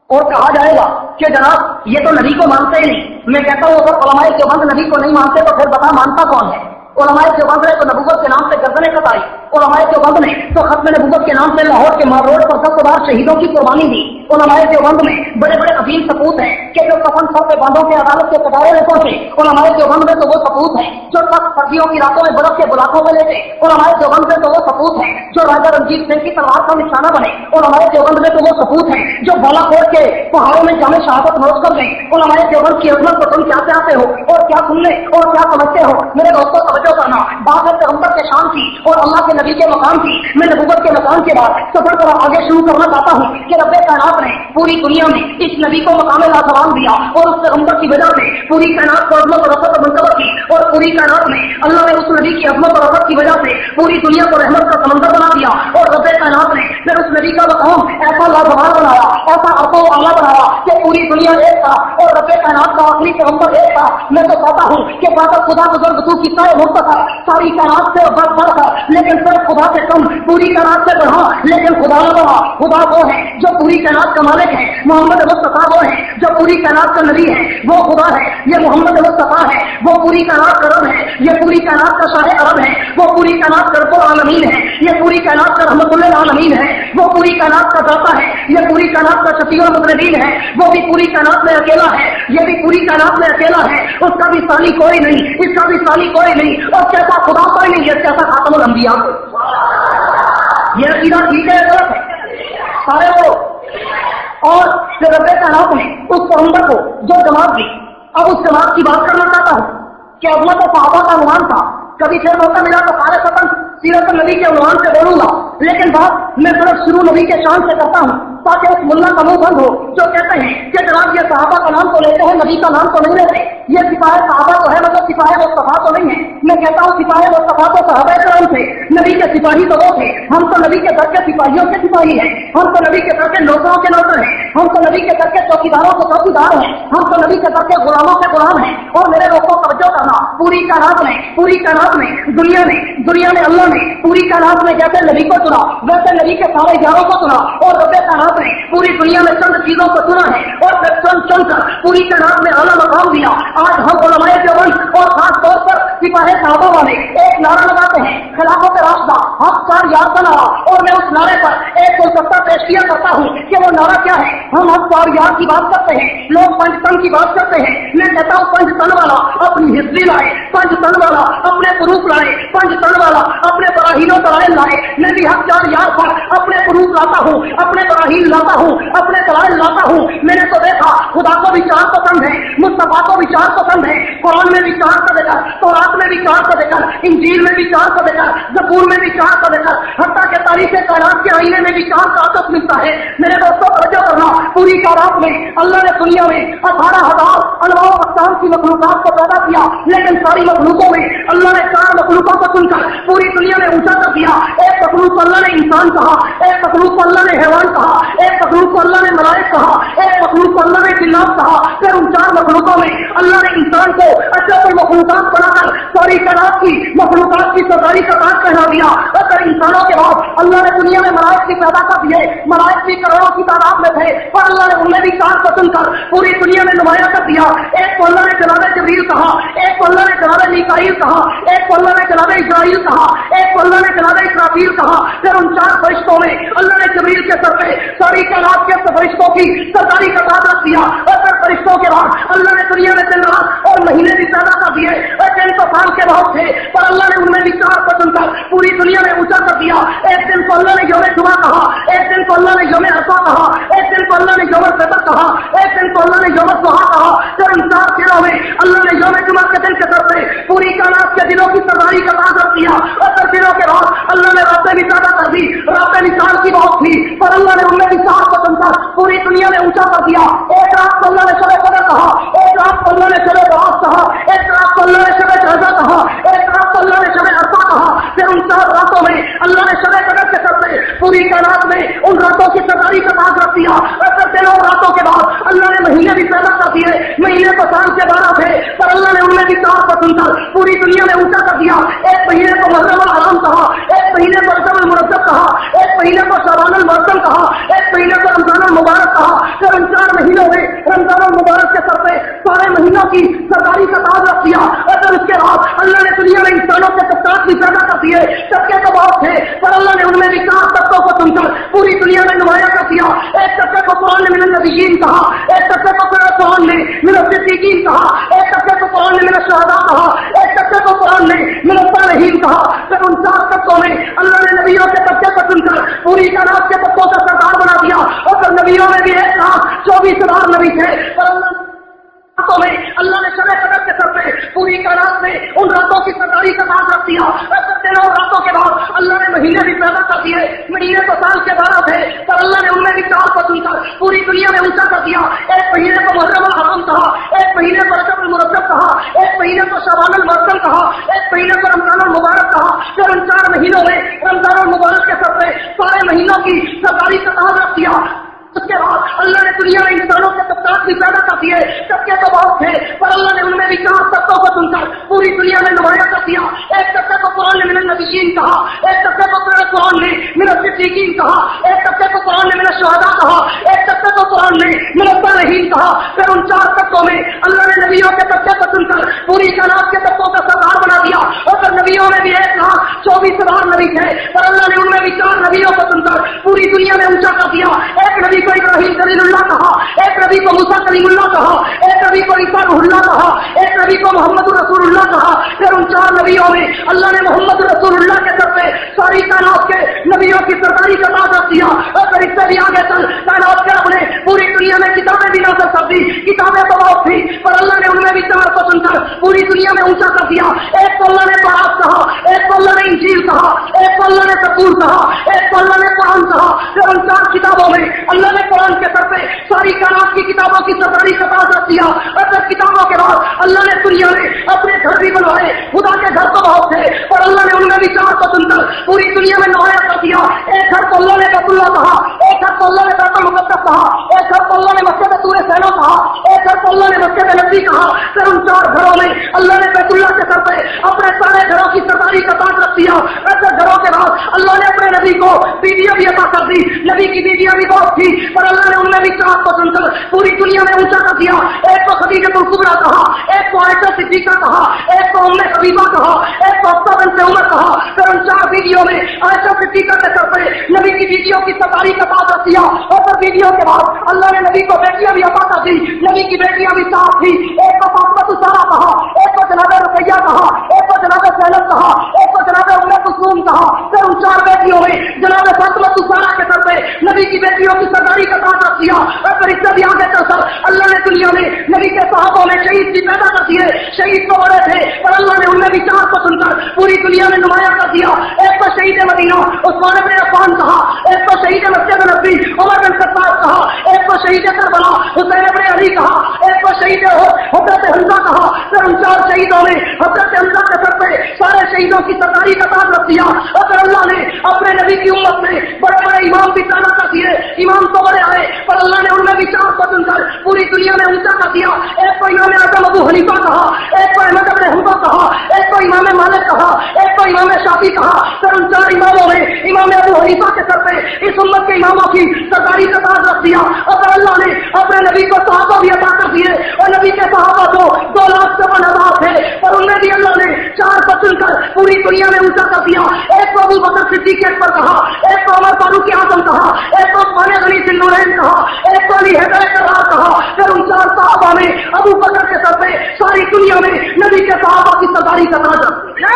A: اور کہا جائے گا کہ جناب یہ تو نبی کو مانتے ہی نہیں. میں کہتا ہوں اگر علماء دیوبند نبی کو نہیں مانتے تو پھر بتا مانتا کون ہے. علماء دیوبند نے تو نبوت کے نام سے گردنیں کتائی. علماء دیوبند نے تو ختم نبوت کے نام سے لاہور کے مار روڈ پر 10 بار شہیدوں کی قربانی دی. علماء دیوبند میں بڑے بڑے عظیم سپوت ہیں کہ جو کفن سر پہ باندھوں کے عدالت کے کٹارے میں پہنچے. علماء دیوبند میں تو وہ سپوت ہیں جو سردیوں کی راتوں میں برف کے بلاکوں میں لیتے. علماء دیوبند میں تو وہ سپوت ہیں جو راجا رنجیت سنگھ کی تلوار کا نشانہ بنے. علماء دیوبند میں تو وہ سپوت ہیں جو بالا کوٹ کے پہاڑوں میں جامع شہادت نوش کر گئے. علماء دیوبند کی عظمت کو تم کیا چاہتے ہو اور کیا سننے اور کیا سمجھتے ہو. میرے دوستوں توجہ کرنا, بات ہے پیغمبر کے شان کی اور اللہ کے نبی کے مقام کی. میں نبوت کے مقام کے بعد سفر پر آگے شروع کرنا چاہتا ہوں کہ رب کائنات نے پوری دنیا میں اس نبی کو مقام لاسلام دیا اور اس پیغمبر کی وجہ سے پوری کائنات کو عظمت اور رفعت منتظر کی. اور پوری کائنات میں اللہ نے اس نبی کی عظمت اور رفعت کی وجہ سے پوری دنیا کو رحمت کا سمندر بنا دیا. اور رب کائنات نے پھر اس نبی کا مقام ایسا لازوال بنایا, ایسا ارقا و اعلیٰ بنایا کہ پوری دنیا ایک تھا اور رب کائنات کا آخری پیغمبر ایک تھا. میں تو کہتا ہوں کہ بات خدا بزرگ تو کتنا مختصر, ساری کائنات سے بڑھ کر, لیکن صرف خدا سے کم, پوری کائنات سے بڑھا لیکن خدا نہ بڑھا. خدا وہ ہے جو پوری کائنات کا مالک ہے. محمد مصطفیٰ وہ ہے جو پوری کائنات کا نبی ہے. وہ خدا ہے, یہ محمد مصطفیٰ ہے. وہ پوری کائنات کا رب ہے, یہ پوری کائنات کا شاہ عرب ہے. وہ پوری کائنات کا رب العالمین ہے, یہ پوری کائنات کا رحمت للعالمین ہے. وہ پوری کائنات کا داتا ہے, یہ پوری کائنات کا شفیع المذنبین ہے. وہ بھی پوری کائنات میں اکیلا ہے, یہ بھی پوری کائنات میں اکیلا ہے. اس کا بھی ثانی کوئی نہیں, اس کا بھی ثانی کوئی نہیں, اور کیسا خدا کوئی نہیں, یہ کیسا خاتم الانبیاء کوئی. یہ عقیدہ ٹھیک ہے, غلط ہے سارے وہ. اور پھر رب کائنات نے اس پیغمبر کو جو جماعت دی, اب اس جماعت کی بات کرنا چاہتا ہوں کہ عظمت صحابہ کا عنوان تھا. کبھی پھر موقع ملا تو قارئ فتن سیرت النبی کے عنوان سے بولوں گا, لیکن बात मैं सिर्फ शुरू नबी के शान से करता हूँ ताकि उस मुल्ला का मुंह बंद हो जो कहते हैं कि जनाब ये सहाबा का नाम तो लेते हैं, नबी का नाम तो नहीं लेते, ये सिपाही सहाबा तो है मतलब सिपाही मुस्तफा तो नहीं है। मैं कहता हूँ सिपाही मुस्तफा तो सहाबा करम थे, नबी के सिपाही तो वो थे। हम तो नबी के दर के सिपाहियों के सिपाही हैं, हम तो नबी के दर के नौकरों के नौकर हैं, हम तो नबी के दर के चौकीदारों के चौकीदार हैं, हम तो नबी के दर के गुलामों के गुलाम हैं। और मेरे दोस्तों तवज्जो करना, पूरी कायनात में दुनिया में अल्लाह ने पूरी कायनात में जैसे नबी को चुना वैसे नबी के सारे यारों को चुना, और रब्बे कायनात ने पूरी दुनिया में चंद चीजों को चुना है और फिर चुन कर पूरी कायनात में आला मकाम दिया। आज हम उलमाए देवबंद और खास तौर पर सिपाही साहबा वाले एक नारा लगाते हैं, खिलाफत रास्ता हक चार यार का नारा, और मैं उस नारे पर एक गुलदस्ता पेश किया करता हूँ कि वो नारा क्या है। हम हक चार यार की बात करते हैं, लोग पंचतन की बात करते हैं, मैं कहता हूँ पंचतन वाला अपनी हिस्ट्री लाए, पंचतन वाला अपने प्रूफ लाए, पंचतन वाला अपने बराहीनों दलाइल लाए। मैं भी हक चार यार पर अपने प्रूफ लाता हूँ, अपने बराहीन लाता हूँ, अपने दलाइल लाता हूँ। मैंने तो देखा खुदा को विचार पसंद है, मुस्तफा को विचार पसंद है, कुरान में विचार को देकर, तौरात में विचार को देकर, इंजील में विचार को देकर, ज़बूर में विचार को देकर, हत्ता के तारीख कायनात के आईने में विचार का आदत मिलता है। मेरे दोस्तों तवज्जो करना, पूरी कायनात में अल्लाह ने दुनिया में 18,000 अनवा अक़साम की मखलूक़ात को पैदा किया, लेकिन सारी मखलूकों में अल्लाह ने 4 मखलूकों को चुनकर पूरी दुनिया में ऊंचा कर दिया। एक मखलूक को अल्लाह ने इंसान कहा, एक मखलूक को अल्लाह ने हैवान कहा, एक मखलूक को अल्लाह ने मलाइक कहा, एक मखलूक को अल्लाह ने जिन्नात कहा। फिर उन 4 मखलूकों में अल्लाह ने इंसान को अशरफुल मखलूकात बनाकर सारी कायनात की मखलूकात की सरदारी का ताज पहना दिया। और फिर इंसानों के बाद अल्लाह ने दुनिया में मलाइक भी पैदा कर दिए, मलाइक भी करोड़ों की तादाद में थे, पर अल्लाह ने उनमें भी 4 को चुनकर पूरी दुनिया में नुमाया कर दिया। एक को अल्लाह ने जनाब जिब्रील कहा, एक को अल्लाह ने जनाब मीकाईल कहा, एक को अल्लाह ने जनाब इस्राईल कहा, एक को अल्लाह ने जनाब इसराफील कहा। फिर उन 4 फरिश्तों में अल्लाह ने जिब्रील के सर पे सारी कायनात के फरिश्तों की सरदारी का ताज रख दिया। और फिर फरिश्तों के बाद अल्लाह ने दुनिया में दिन रात और महीने भी पैदा कर दिए। और 300 साल के बहुत थे, पर अल्लाह ने उनमें भी 4 को चुनकर पूरी दुनिया में ऊंचा कर दिया। एक दिन को अल्लाह ने यौम जुमा कहा, एक दिन को अल्लाह ने यौम अरफा कहा, एक दिन को अल्लाह ने यौम फितर कहा, एक दिन को अल्लाह ने यौम सुहा कहा। फिर इन 4 दिनों में अल्लाह ने यौम जुमा के दिन के तरफ से पूरी कायनात के दिनों की सरदारी का ताज रख दिया। और फिर दिनों के बाद अल्लाह ने रातें भी पैदा कर दी, रातें निशान की बहुत थी, पर अल्लाह ने उनमें भी 4 को चुनकर पूरी दुनिया में ऊंचा कर दिया। एक रात को अल्लाह ने शब कदर कहा, एक रात को अल्लाह ने शब बरात कहा, एक रात को अल्लाह ने शब जज़ा कहा, एक रात को अल्लाह ने शब अरफा कहा। फिर उन 4 रातों में अल्लाह ने शब कदर के सर से पूरी कायनात में उन रातों की सरदारी का ताज रख दिया। और फिर दिनों रातों के बाद अल्लाह ने महीने भी पैदा कर दिए, महीने तो साल के 12 थे, पर अल्लाह ने उनमें भी 4 को चुनकर पूरी दुनिया में ऊंचा कर दिया। एक महीने को मुहर्रम हराम कहा, एक महीने को रजब मुरज्जब कहा, एक महीने को शबानुल मुअज्जम कहा, एक महीने को रमजानुल मुबारक कहा। फिर उन 4 महीनों में रमजानुल मुबारक के सर पे सारे महीनों की सरदारी का ताज रख दिया। और फिर उसके बाद अल्लाह ने दुनिया में इंसानों के तबकात भी पैदा कर दिए, तबके तो बहुत थे, पर अल्लाह ने उनमें भी 4 तबकों को चुनकर पूरी दुनिया में नुमाया कर दिया। एक तबके को कुरान ने मिनल नबिय्यीन कहा, एक तबके को कुरान ने मिनल सिद्दीकीन कहा, एक तबके को कुरान ने मिनल शुहदा कहा, एक तबके को कुरान ने मिनल सालिहीन कहा। फिर उन 4 तबकों में अल्लाह ने नबियों के तबके को चुनकर पूरी कायनात के तबकों का सरदार बना दिया। और फिर नबियों में भी 1,24,000 नबी थे, पर रातों में अल्लाह ने शब कदर के सर पे पूरी कायनात में उन रातों की सरदारी का ताज रख दिया। और दिनों रातों के बाद अल्लाह ने महीने भी पैदा कर दिए, महीने तो साल के 12 थे, पर अल्लाह ने उनमें भी 4 को चुनकर पूरी दुनिया में ऊंचा कर दिया। एक महीने को मुहर्रम हराम कहा, एक महीने को रजब मुरज्जब कहा, एक महीने को शबानुल मुअज्जम कहा, एक महीने को रमजानुल मुबारक कहा। फिर उन 4 महीनों में रमजानुल मुबारक के सर पे सारे महीनों की सरदारी का ताज रख दिया। उसके बाद अल्लाह ने दुनिया में इंसानों के तबकात भी पैदा कर दिए, तबके तो बहुत थे, पर अल्लाह ने उनमें भी 4 तबकों को चुनकर पूरी दुनिया में नुमाया कर दिया। एक तबके को कुरान ने मिनल नबिय्यीन कहा, एक तबके को कुरान ने मिनल सिद्दीकीन कहा, एक तबके को कुरान ने मिनल शुहदा कहा, एक तबके को कुरान ने मिनल सालिहीन कहा। फिर उन 4 तबकों में अल्लाह ने नबियों के तबके को चुनकर पूरी कायनात के तबकों का सरदार बना दिया। और फिर नबियों में भी 1,24,000 नबी थे, पर अल्लाह ने उनमें भी 4 नबियों को चुनकर पूरी दुनिया में ऊंचा कर दिया। एक नबी को इब्राहीम खलीलुल्लाह कहा, एक नबी को मूसा कलीमुल्लाह कहा, एक नबी को ईसा रूहुल्लाह कहा, एक नबी को मोहम्मद रसूलुल्लाह कहा। फिर उन 4 नबियों में अल्लाह ने मोहम्मद रसूलुल्लाह के सर पे सारी कायनात के नबियों की सरदारी का ताज रख दिया। और फिर इससे भी आगे चल कायनात के रब ने पूरी दुनिया में किताबें भी नाज़िल कर दी, किताबें तो बहुत थी, पर अल्लाह ने उनमें भी 4 को चुनकर पूरी दुनिया में ऊंचा कर दिया। एक को अल्लाह ने तौरात कहा, एक को کو اللہ نے انجیل کہا، ایک کو اللہ نے زبور کہا، ایک کو اللہ نے قرآن کہا۔ پھر ان 4 کتابوں میں اللہ نے قرآن کے سر پہ ساری کائنات کی کتابوں کی سرداری کا تاج رکھ دیا۔ اور پھر کتابوں کے بعد اللہ نے دنیا میں اپنے گھر بھی بنوائے، خدا کے گھر تو بہت تھے اور اللہ نے ان میں بھی 4 کو چن کر پوری دنیا میں نمایاں کر دیا۔ ایک گھر کو اللہ نے بیت اللہ کہا، ایک گھر کو اللہ نے بیت المقدس کہا، ایک گھر کو اللہ نے مسجد طور سینا کہا، ایک گھر کو اللہ نے مسجد نبی کہا۔ پھر ان 4 گھروں میں اللہ نے بیت اللہ کے سر پہ اپنے سارے گھروں کی سرداری کا تاج رکھ دیا۔ ایسے گھروں کے بعد اللہ نے اپنے نبی کو بیویاں بھی عطا کر دی، نبی کی بیویاں بھی بہت تھی پر اللہ نے ان میں بھی 4 کو چن کر پوری دنیا میں اونچا کر دیا۔ ایک کو خدیجہ الکبریٰ کہا، ایک کو عائشہ صدیقہ کہا، ایک کو ام حبیبہ کہا، ایک کو حفصہ بنت عمر کہا۔ پھر ان 4 بیویوں میں عائشہ صدیقہ کے سر پہ نبی کی بیویوں کی سرداری کا تاج رکھ دیا۔ اور پھر بیویوں کے بعد اللہ نے نبی کو بیٹیاں بھی عطا کر دی، نبی کی بیٹیاں بھی 4 تھی۔ ایک کو فاطمہ الزہرا کہا، ایک کو جناب رقیہ کہا، ایک کو جناب زینب کہا، ایک کو جناب ام کلثوم کہا۔ پھر ان 4 بیٹیوں میں جناب فاطمہ الزہرا کے سر پہ نبی کی بیٹیوں کی سرداری کا تاج رکھ دیا۔ اور پھر اس سے بھی آگے چل کر اللہ نے دنیا میں نبی کے صحابوں میں شہید بھی پیدا کر دیے۔ شہید تو بڑے تھے پر اللہ نے ان میں بھی 4 کو چن کر پوری دنیا میں نمایاں کر دیا۔ ایک کو شہید مدینہ عثمان بن عفان کہا، ایک کو شہید مسجد نبی عمر بن خطاب کہا، ایک کو شہید کربلا حسین بن علی کہا، ایک کو شہید حضرت حمزہ کہا۔ پھر ان 4 شہیدوں نے حضرت حمزہ کے سر پہ سارے شہیدوں کی سرداری کا تاج رکھ دیا۔ اور پھر اللہ نے اپنے نبی کی امت میں بڑے بڑے امام بھی پیدا کر دیے، امام تو بڑے آئے پر اللہ نے ان میں بھی 4 کو چن کر پوری دنیا میں اونچا کر دیا۔ ایک کو امام اعظم ابو حنیفہ کہا، ایک کو احمد بن حنبل کہا، ایک کو امام مالک کہا، ایک کو امام شافعی کہا۔ پھر ان 4 اماموں میں امام ابو حنیفہ کے سر پہ اس امت کے اماموں کی سرداری کا تاج رکھ دیا۔ اور پھر اللہ نے اپنے نبی کو صحابہ بھی عطا کر دیے اور نبی کے صحابہ تو 2,54,000 تھے پر ان میں بھی اللہ نے 4 کو چن کر پوری دنیا میں اونچا کر دیا۔ ایک کو ابو بکر صدیق اکبر کہا، ایک کو عمر فاروق اعظم کہا، ایک کو عثمان غنی ذی النورین کہا، ایک کو علی حیدر کرار کہا۔ پھر ان 4 صحابہ نے ابو بکر کے سر پہ ساری دنیا میں نبی کے صحابہ کی سرداری کا تاج رکھ دیا۔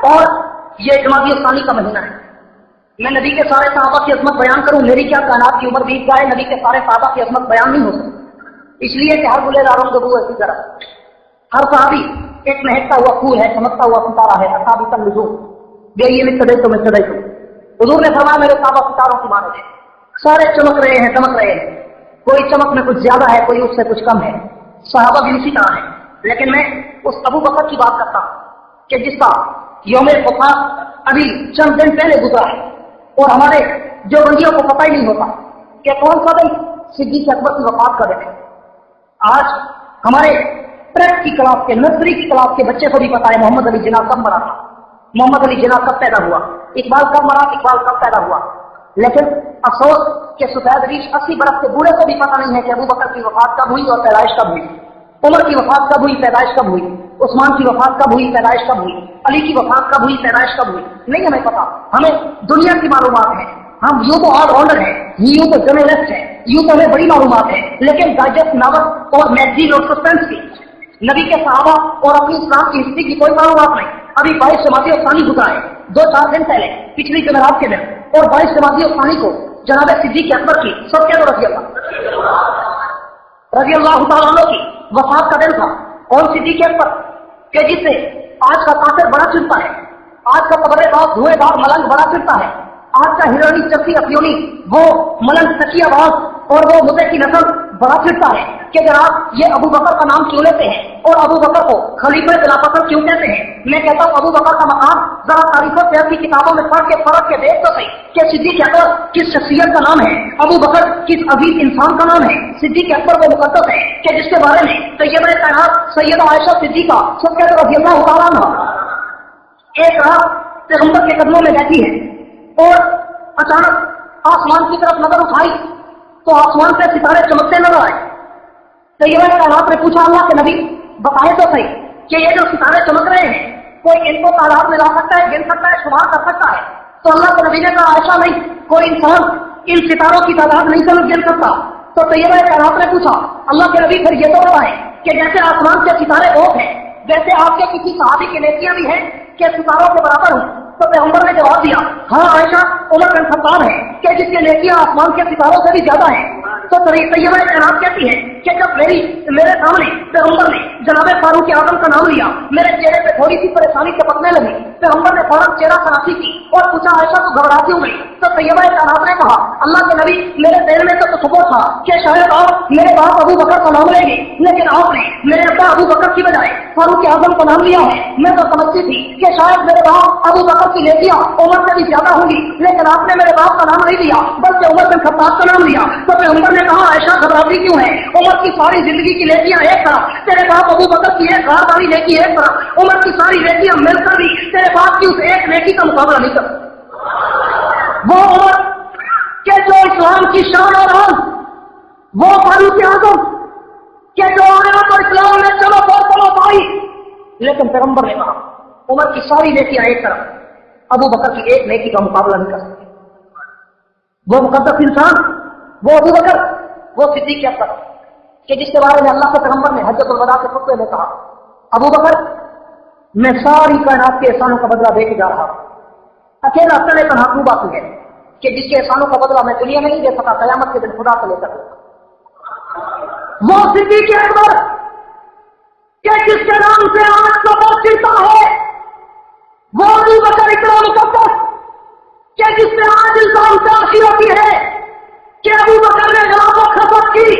A: اور یہ جمادی ثانی کا مہینہ ہے۔ میں نبی کے سارے صحابہ کی عظمت بیان کروں، میری کیا کائنات کی عمر بیت جائے، نبی کے سارے صحابہ کی عظمت بیان نہیں ہو سکتی۔ اس لیے کہ ہر بلے داروں کے وہ ایسی طرح ہر صحابی ایک مہکتا ہوا پھول ہے، چمکتا ہوا ستارہ ہے۔ اصحابی کا نزول گئی میں چڑھے تو میں چڑھے تو حضور نے فرمایا میرے صحابہ ستاروں کی مانند ہے، سارے چمک رہے ہیں، دمک رہے ہیں، کوئی چمک میں کچھ زیادہ ہے، کوئی اس سے کچھ کم ہے۔ صحابہ بھی اسی طرح ہے، لیکن میں اس ابو بکر کی بات کرتا ہوں کہ جس کا یوم وفات ابھی چند دن پہلے گزرا ہے اور ہمارے جو بندیوں کو پتہ ہی نہیں ہوتا کہ کون سا دن صدیق اکبر کی وفات کا دن ہے۔ آج ہمارے پریس کی کلاس کے نرسری کی کلاس کے بچے کو بھی پتا ہے محمد علی جناح کب مرا تھا، محمد علی جناح کب پیدا ہوا، اقبال کب مرا، اقبال کب پیدا ہوا۔ لیکن افسوس کہ سفید ریش 80 برس کے بوڑھے کو بھی پتہ نہیں ہے کہ ابو بکر کی وفات کب ہوئی اور پیدائش کب ہوئی، عمر کی وفات کب ہوئی، پیدائش کب ہوئی، عثمان کی وفات کب ہوئی، پیدائش کب ہوئی، علی کی وفات کب ہوئی، پیدائش کب ہوئی، نہیں ہمیں پتا۔ ہمیں دنیا کی معلومات ہیں، ہم یوں تو آل راؤنڈر ہیں، یوں تو جرنلسٹ ہیں، یوں تو ہمیں بڑی معلومات ہے، لیکن ڈائجسٹ ناول اور میگزین اور سسپینس کی نبی کے صحابہ اور اپنی اسلام کی ہسٹری کی کوئی معلومات نہیں۔ ابھی 22 جمادی الثانی گزرا ہے 2-4 دن پہلے، پچھلی جمعرات کے دن، اور 22 جمادی الثانی کو جناب صدیق اکبر کی سب کے رضی اللہ تعالیٰ عنہ کی وفات کا دن تھا۔ اور صدیق اکبر کہ جس سے آج کا کافر بڑا چنتا ہے، آج کا قبر باز دھوئے دار ملنگ بڑا چنتا ہے، آج کا ہیرونی چفی افیونی وہ ملنگ تکیہ باز اور وہ مدعے کی نسل بڑا چنتا ہے کہ جناب یہ ابو بکر کا نام کیوں لیتے ہیں اور ابو بکر کو خلیفہ خلافت کیوں کہتے ہیں۔ میں کہتا ہوں ابو بکر کا مقام ذرا تاریخ و سیاست کی کتابوں میں پڑھ کے فرق کے دیکھ تو صحیح کہ صدیق اکبر کس شخصیت کا نام ہے، ابو بکر کس عظیم انسان کا نام ہے۔ صدیق اکبر وہ مقدس ہے کہ جس کے بارے میں طیبہ کائنات سیدہ عائشہ صدیقہ صدیقہ رضی اللہ تعالیٰ عنہ ایک رات پیغمبر کے قدموں میں بیٹھی ہے اور اچانک آسمان کی طرف نظر اٹھائی تو آسمان سے ستارے چمکتے نظر آئے۔ طیبہ کائنات نے پوچھا اللہ کے نبی بتائے تو صحیح کہ یہ جو ستارے چمک رہے ہیں کوئی ان کو تعداد میں لا سکتا ہے، گن سکتا ہے، شمار کر سکتا ہے؟ تو اللہ کے نبی نے کہا عائشہ نہیں، کوئی انسان ان ستاروں کی تعداد نہیں گن سکتا۔ تو طیبہ کائنات نے پوچھا اللہ کے نبی پھر یہ تو بتائیں کہ جیسے آسمان کے ستارے بہت ہیں ویسے آپ کے کسی صحابی کی نیکیاں بھی ہیں کہ ستاروں کے برابر ہوں؟ تو پیغمبر نے جواب دیا ہاں عائشہ عمر بن خطاب ہے کہ جس کے نیکیاں آسمان کے ستاروں سے بھی زیادہ ہیں. تو طیبہ کائنات کہتی ہے کہ جب میرے سامنے پیغمبر نے جناب فاروق اعظم کا نام لیا میرے چہرے پہ تھوڑی سی پریشانی چپکنے لگی. پیغمبر نے فوراً چہرہ سراسí کی اور پوچھا عائشہ تو گھبراتی ہو گئی. تو طیبہ کائنات نے کہا اللہ کے نبی میرے دل میں تو تصور تھا کہ شاید آپ میرے باپ ابو بکر کا نام لیں گے لیکن آپ نے میرے ابا ابو بکر کی بجائے فاروق اعظم کا نام لیا ہے. میں تو سمجھتی تھی کہ شاید میرے باپ ابو بکر کی نیکیاں عمر سے بھی زیادہ ہوں گی لیکن آپ نے میرے باپ کا نام نہیں لیا بلکہ عمر بن خطاب کا نام لیا. تو پیغمبر نے کہا عائشہ گھبراتی کیوں ہے؟ عمر کی ساری زندگی کی نیکیاں ایک طرح تیرے باپ ابو بکر کی ایک ہار والی نیکی ایک طرح. عمر کی ساری نیکیاں مل کر بھی تیرے باپ کی اس ایک نیکی کا مقابلہ نہیں کر سکتی. وہ عمر کہ جو اسلام کی شان اور عام، وہ فاروق اعظم کہ جو آیات اور اسلام میں چلو چلو پائی. لیکن پیغمبر نے کہا عمر کی ساری نیکیاں ایک طرف ابو بکر کی ایک نیکی کا مقابلہ نہیں کر سکتے. وہ مقدس انسان، وہ ابو بکر، وہ صدیق اکبر کہ جس کے بارے میں اللہ کے پیغمبر نے حجۃ الوداع کے خطبے میں کہا ابو بکر میں ساری کائنات کے احسانوں کا بدلہ دے کے جا رہا ہوں. اکیلا تنے تنہا تو باقی ہے کہ جس کے احسانوں کا بدلہ میں دنیا میں نہیں دے سکا قیامت کے دن خدا سے لے کر وہ صدیق اکبر کہ جس کے نام سے آج کا بہت چلتا ہے، وہ ابو بکر اتنا مقدس کہ جس سے آج انسان چاہتی ہوتی ہے کہ ابو بکر نے غلام و خفت کی،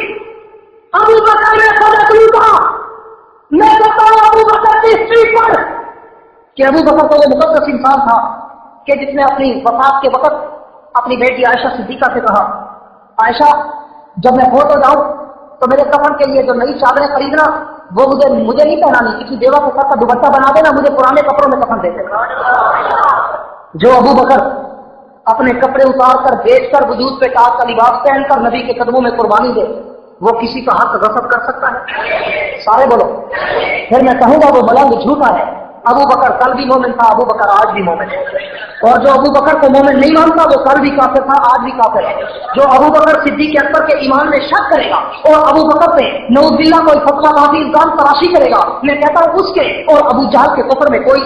A: ابو بکر نے صدق لوٹا. میں کہتا ہوں ابو بکر کی اسٹریٹ پر کہ ابو بکر تو وہ مقدس انسان تھا کہ جس نے اپنی وفات کے وقت اپنی بیٹی عائشہ صدیقہ سے کہا عائشہ جب میں فوت ہو جاؤں تو میرے کفن کے لیے جو نئی چادریں خریدنا وہ مجھے نہیں پہنانی، کسی بیوہ کے ساتھ کا دوپٹہ بنا دینا، مجھے پرانے کپڑوں میں کفن دے دینا. جو ابو بکر اپنے کپڑے اتار کر بیچ کر وجود پہ تاج کا لباس پہن کر نبی کے قدموں میں قربانی دے وہ کسی کا حق غصب کر سکتا ہے؟ سارے بولو. پھر میں کہوں گا وہ ملنگ جھوٹا ہے. ابو بکر کل بھی مومن تھا، ابو بکر آج بھی مومن ہے. اور جو ابو بکر کو مومن نہیں مانتا وہ کل بھی کافر تھا، آج بھی کافر ہے. جو ابو بکر صدیق اکبر کے ایمان میں شک کرے گا اور ابو بکر سے نعوذ باللہ کوئی فتویٰ بازی الزام تراشی کرے گا، میں کہتا ہوں اس کے اور ابو جہل کے کفر میں کوئی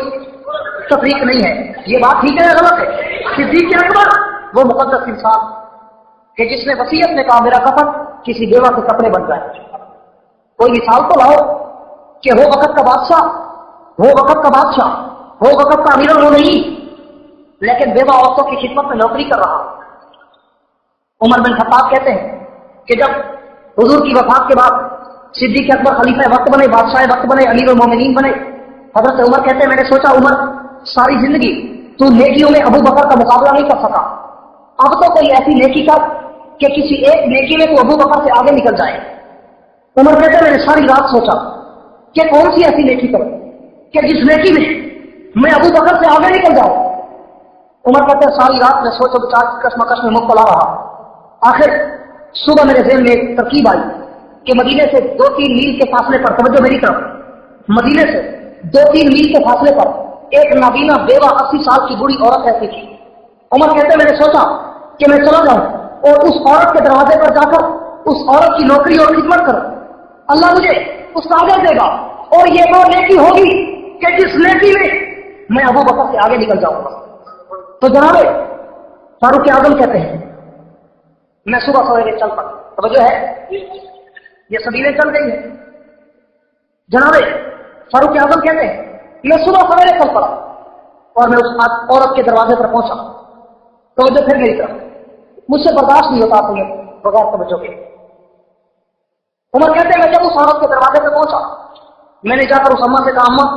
A: تفریق نہیں ہے. یہ بات ٹھیک ہے یا غلط ہے؟ صدیق اکبر وہ مقدس انسان کہ جس نے وصیت میں کہا میرا کفن کسی بیوہ کے کپڑے بن جائے. کوئی مثال تو لاؤ کہ ہو وقت کا بادشاہ، ہو وقت کا بادشاہ، ہو وقت کا امیر المومنین لیکن بیوہ عورتوں کی خدمت میں نوکری کر رہا. عمر بن خطاب کہتے ہیں کہ جب حضور کی وفات کے بعد صدیق اکبر خلیفہ وقت بنے، بادشاہ وقت بنے، امیر المومنین بنے، حضرت عمر کہتے ہیں میں نے سوچا عمر ساری زندگی تو نیکیوں میں ابو بکر کا مقابلہ نہیں کر سکا، اب تو کوئی ایسی نیکی کر کہ کسی ایک نیکی میں تو ابو بکر سے آگے نکل جائے. عمر کہتے ہیں میں نے ساری رات سوچا کہ کون سی ایسی نیکی کروں کہ جس نیکی میں میں ابو بکر سے آگے نکل جاؤں. عمر کہتے ہیں ساری رات میں سوچ بچار کشمکش میں مبتلا رہا. آخر صبح میرے ذہن میں ایک ترکیب آئی کہ مدینے سے 2-3 میل کے فاصلے پر، توجہ میری طرف، مدینے سے 2-3 میل کے فاصلے پر ایک نابینا بیوہ 80 سال کی بوڑھی عورت ایسی تھی. عمر کہتے ہیں میں نے سوچا کہ میں چلا جاؤں اور اس عورت کے دروازے پر جا کر اس عورت کی نوکری اور خدمت کروں، اللہ مجھے اس کا اجر دے گا اور یہ وہ نیکی ہوگی کہ جس نیکی میں میں ابو بکر سے آگے نکل جاؤں گا. تو جناب فاروق اعظم کہتے ہیں میں صبح سویرے چل پڑا. توجہ ہے یہ سبیلیں چل گئی ہیں. جناب فاروق اعظم کہتے ہیں میں صبح سویرے چل پڑا اور میں اس عورت کے دروازے پر پہنچا. توجہ پھر میری طرف، مجھ سے برداشت نہیں ہوتا تمہیں بغیر توجہ کے. عمر کہتے ہیں میں جب اس عورت کے دروازے پہ پہنچا میں نے جا کر اس اماں سے کہا اماں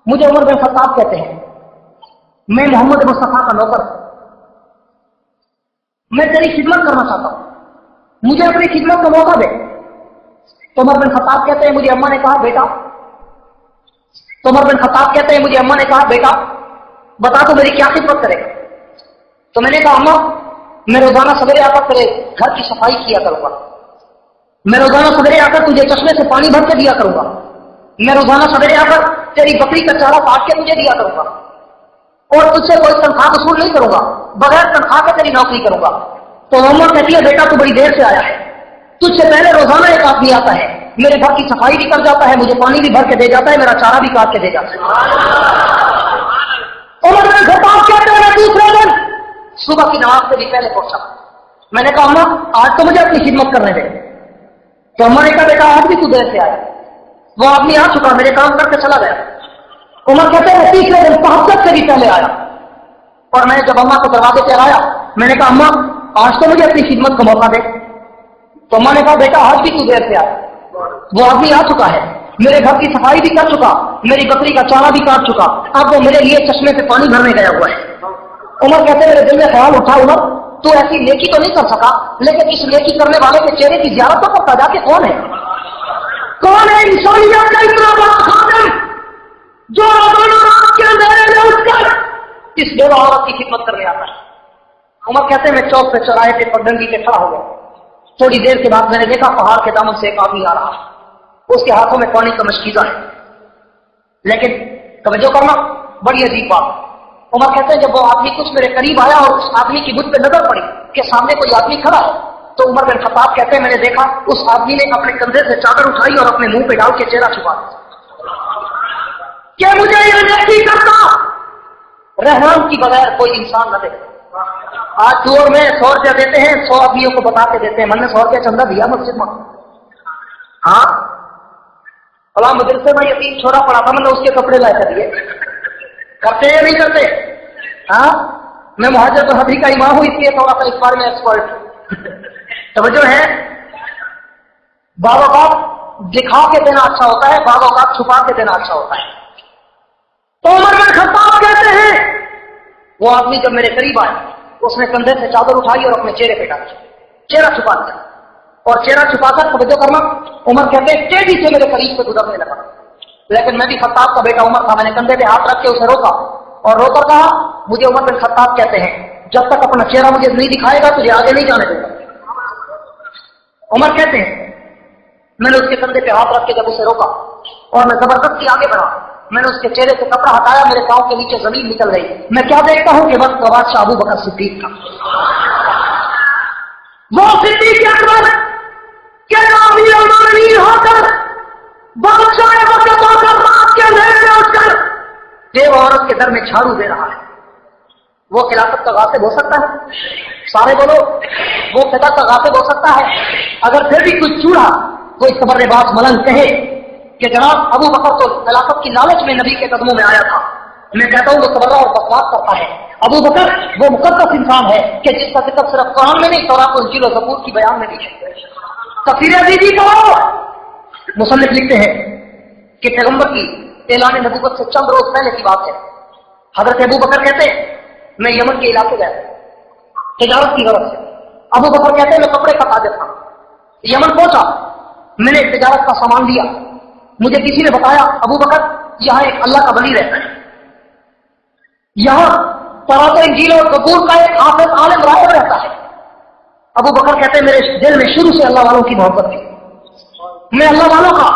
A: مجھے عمر بن خطاب کہتے ہیں، میں محمد مصطفیٰ کا نوکر، میں تیری خدمت کرنا چاہتا ہوں، مجھے اپنی خدمت کا موقع دے. تو عمر بن خطاب کہتے ہیں مجھے اماں نے کہا بیٹا، تو عمر بن خطاب کہتے ہیں مجھے اماں نے کہا بیٹا بتا تو میری کیا خدمت کرے گا. تو میں نے کہا اماں میں روزانہ سویرے آ کر تیرے گھر کی صفائی کیا کروں گا، میں روزانہ سویرے آ کر تجھے چشمے سے پانی بھر کے دیا کروں گا، میں روزانہ سویرے آ کر تیری بکری کا چارہ کاٹ کے تجھے دیا کروں گا اور تجھ سے کوئی تنخواہ وصول نہیں کروں گا، بغیر تنخواہ کے تیری نوکری کروں گا. تو عمر کہتی ہے بیٹا تو بڑی دیر سے آیا ہے، تجھ سے پہلے روزانہ ایک آدمی آتا ہے، میرے گھر کی صفائی بھی کر جاتا ہے، مجھے پانی بھی بھر کے دے جاتا ہے، میرا چارہ بھی کاٹ کے دے جاتا ہے. عمر بن خطاب کہتے ہیں دوسرے دن صبح کی نماز سے بھی پہلے پہنچا. میں نے کہا اماں آج تو مجھے اپنی خدمت کرنے دے. تو اماں نے کہا بیٹا آج بھی تو دیر سے آیا. وہ آدمی آ چکا, میرے کام کر کے چلا گیا. عمر کہتے ہیں تیسرے دن تہجد سے بھی پہلے آیا, اور میں جب اماں کو دروازے پہ آیا میں نے کہا اماں آج تو مجھے اپنی خدمت کا موقع دے. تو اماں نے کہا بیٹا آج بھی تو دیر سے آیا. وہ آدمی آ چکا ہے, میرے گھر کی صفائی بھی کر چکا, میری بکری کا چارہ بھی کاٹ چکا, اب وہ میرے لیے چشمے سے پانی بھرنے گیا ہوا ہے. عمر کہتے ہیں میرے دل میں خیال اٹھا عمر تو ایسی نیکی تو نہیں کر سکا, لیکن اس نیکی کرنے والے کے چہرے کی زیارت تو کرتا جا کے کون ہے انسانیت کا اتنا بڑا خادم جو رات کے اندھیرے میں اٹھ کر اس بیوہ عورت کی خدمت کرنے آتا ہے. عمر کہتے ہیں میں چوک پہ چوراہے پہ پگڈنڈی پہ کھڑا ہو گیا. تھوڑی دیر کے بعد میں نے دیکھا پہاڑ کے دامن سے ایک آدمی آ رہا ہے, اس کے ہاتھوں میں پانی کا مشکیزہ ہے. لیکن توجہ کرنا بڑی عجیب بات. عمر کہتے ہیں جب وہ آدمی کچھ میرے قریب آیا اور اس آدمی کی مجھ پہ نظر پڑی کہ سامنے کوئی آدمی کھڑا ہے, تو عمر بن خطاب کہتے ہیں میں نے دیکھا اس آدمی نے اپنے کندھے سے چادر اٹھائی اور اپنے منہ پہ ڈال کے چہرہ چھپا کہ مجھے یہ نیکی کرتا رحمان کی بغیر کوئی انسان نہ دے. آج دور میں 100 روپیہ دیتے ہیں, 100 آدمیوں کو بتا کے دیتے ہیں میں نے 100 روپیہ چندہ دیا مسجد میں. ہاں فلاں مدرسے میں یتیم چھوڑا پڑا تھا, میں نے اس کے کپڑے لائے کر دیے. کرتے یا نہیں کرتے؟ ہاں میں مہاجر تو حبی کا امام ہوں, اس لیے تھوڑا سا اس بارے میں ایکسپرٹ. توجہ ہے, بعض اوقات دکھا کے دینا اچھا ہوتا ہے, بعض اوقات چھپا کے دینا اچھا ہوتا ہے. تو عمر بن خطاب کہتے ہیں وہ آدمی جب میرے قریب آیا اس نے کندھے سے چادر اٹھائی اور اپنے چہرے پہ ڈالی, چہرہ چھپا دیا, اور چہرہ چھپا کر توجہ کرنا عمر کہتے ہیں تیزی سے میرے قریب سے گزرنے لگا. لیکن میں بھی خطاب کا بیٹا عمر تھا, میں نے کندھے پہ ہاتھ رکھ کے اسے روکا اور رو کر کہا مجھے عمر بن خطاب کہتے ہیں, جب تک اپنا چہرہ مجھے نہیں دکھائے گا تجھے آگے نہیں جانے دے گا. عمر کہتے ہیں میں نے اس کے کندھے پہ ہاتھ رکھ کے جب اسے روکا اور میں زبردستی آگے بڑھا, میں نے اس کے چہرے سے کپڑا ہٹایا, میرے پاؤں کے نیچے زمین نکل گئی. میں کیا دیکھتا ہوں کہ وقت بادشاہ ابو بکر صدیق تھا. وہ صدیق اکبر کے امیر المومنین ہو کر بادشاہ وقت آ کر رات کے اندھیرے میں اٹھ کر دیو عورت کے در میں جھاڑو دے رہا ہے. وہ خلافت کا غاصب ہو سکتا ہے؟ سارے بولو, وہ فدا کا غاصب ہو سکتا ہے؟ اگر پھر بھی کوئی چوڑا کوئی خبر باز ملنگ کہے کہ جناب ابو بکر تو خلافت کی لالچ میں نبی کے قدموں میں آیا تھا, میں کہتا ہوں وہ تبرہ اور بکواس کرتا ہے. ابو بکر وہ مقدس انسان ہے کہ جس کا ذکر صرف قرآن میں نہیں تورات و انجیل و زبور کی بیان میں بھی ہے. تفسیر عزیزی کرو. مصنف لکھتے ہیں کہ پیغمبر کی اعلان نبوت سے چند روز پہلے کی بات ہے. حضرت ابو بکر کہتے ہیں میں یمن کے علاقے گیا تجارت کی غرض سے. ابو بکر کہتے ہیں میں کپڑے کا تاجر تھا, یمن پہنچا, میں نے تجارت کا سامان لیا. مجھے کسی نے بتایا ابو بکر یہاں ایک اللہ کا ولی رہتا ہے, یہاں تورات و انجیل اور زبور کا ایک حافظ عالم راہب رہتا ہے. ابو بکر کہتے ہیں میرے دل میں شروع سے اللہ والوں کی محبت تھی, میں اللہ والوں کا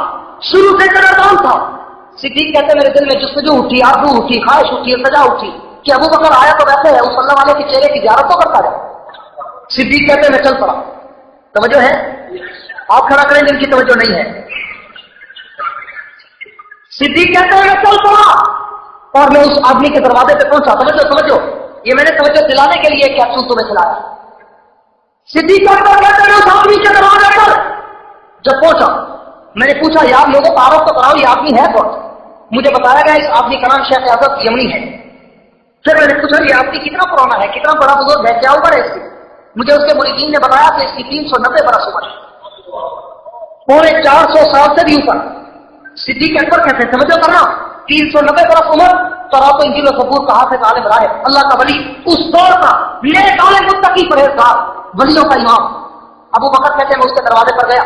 A: شروع سے قدردان تھا. صدیق کہتے ہیں میرے دل میں جستجو اٹھی, آرزو اٹھی, خواہش اٹھی, سجا اٹھی کہ ابو بکر آیا تو ویسے ہے اس اللہ والے کے چہرے کی زیارت تو کرتا جائے. صدیق کہتے ہیں میں چل پڑا. توجہ ہے, آپ کھڑا کریں جن کی توجہ نہیں ہے. صدیق کہتے ہیں میں چل پڑا اور میں اس آدمی کے دروازے پہ پہنچا. سمجھو یہ میں نے توجہ دلانے کے لیے کیا چون تمہیں کھلایا. صدیق کہتے ہیں اس آدمی کے دروازے پر جب پہنچا میں نے پوچھا یار لوگوں کو تعارف تو کراؤ, یہ آدمی ہے کون؟ مجھے بتایا گیا اس آدمی کا نام شیخ اعظم یمنی ہے. پھر میں نے پوچھا یہ آدمی کتنا پرانا ہے, کتنا بڑا بزرگ ہے, کیا عمر ہے اس کی؟ مجھے اس کے مریدین نے بتایا کہ اس کی 390 برس عمر ہے, 450 سال سے بھی اوپر. صدیق اکبر کہتے ہیں توجہ کرنا 390 برس عمر, تورات و انجیل و زبور کا حافظ عالم راہب, اللہ کا ولی, اس دور کا نیک عالم متقی پرہیزگار, ولیوں کا امام. ابو بکر کہتے ہیں میں اس کے دروازے پر گیا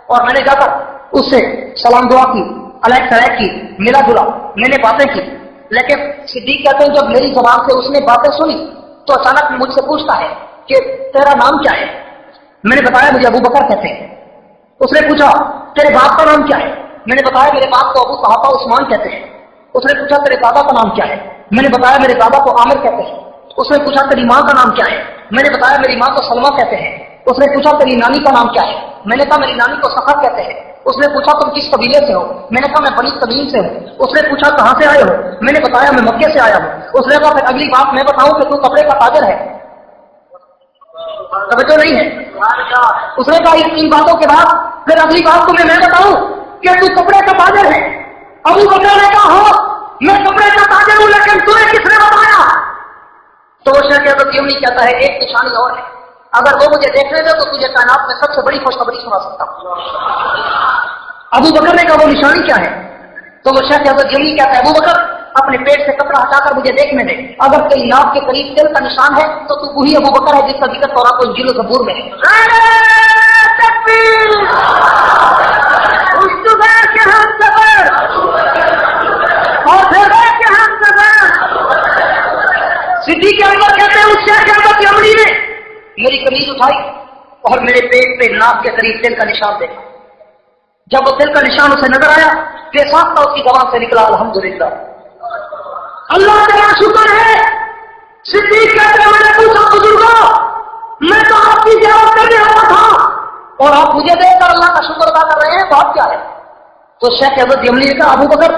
A: اور میں نے جا کر اس سے سلام دعا کی, علیہ سلیک کی, ملا جلا, میں نے باتیں کی. لیکن صدیق کہتے ہیں جب میری زبان سے اس نے باتیں سنی تو اچانک مجھ سے پوچھتا ہے کہ تیرا نام کیا ہے؟ میں نے بتایا مجھے ابو بکر کہتے ہیں. اس نے پوچھا تیرے باپ کا نام کیا ہے؟ میں نے بتایا میرے باپ کو ابو صحابہ عثمان کہتے ہیں. اس نے پوچھا تیرے دادا کا نام کیا ہے؟ میں نے بتایا میرے دادا کو عامر کہتے ہیں. اس نے پوچھا تیری ماں کا نام کیا ہے؟ میں نے بتایا میری ماں کو سلمہ کہتے ہیں. اس نے پوچھا تیری نانی کا نام کیا ہے؟ میں نے کہا میری نانی کو سخر کہتے ہیں. उसने पूछा तुम किस कबीले से हो? मैंने कहा मैं बनी तमीम से हूँ। उसने पूछा कहाँ से आए हो? मैंने बताया मैं मक्के से आया हूँ। उसने कहा फिर अगली बात मैं बताऊं कि तू कपड़े का ताजर है? तवज्जो नहीं है। उसने कहा इन बातों के बाद फिर अगली बात तुम्हें मैं बताऊं कि तू कपड़े का ताजर है? अबू बकर ने कहा हो मैं कपड़े का ताजर हूं, लेकिन तुम्हें किसने बताया? तो वो शेख अब्दुल यमनी कहता है एक निशानी और है, अगर वो मुझे देखने दे तो तुझे कायनात में सबसे बड़ी खुशखबरी सुना सकता हूं। अबू बकर ने कहा वो निशानी क्या है? तो वो शेख अब्दुल यमनी कहता है अबू बकर अपने पेट से कपड़ा हटाकर मुझे देखने दे, अगर तेरी नाक के करीब तिल का निशान है तो तू वही अबू बकर है जिसका जिक्र तौरात और इंजील और ज़बूर में है। सिद्दीक़ अकबर कहते हैं उस शेख अब्दुल यमनी ने मेरी कमीज उठाई और मेरे पेट पे नाक के करीब तिल का निशान देखा। जब वो तिल का निशान उसे नजर आया बेसाख्ता उसकी जबान से निकला अल्हम्दुलिल्लाह, अल्लाह तेरा शुक्र है। सिद्दीक़ कहते हैं मैंने पूछा बुजुर्गों मैं तो आपकी ज़ियारत करने आया था और आप मुझे देखकर अल्लाह का शुक्र अदा कर रहे हैं, बात क्या है? तो शेख अब्दुल यमनी ने कहा अबू बकर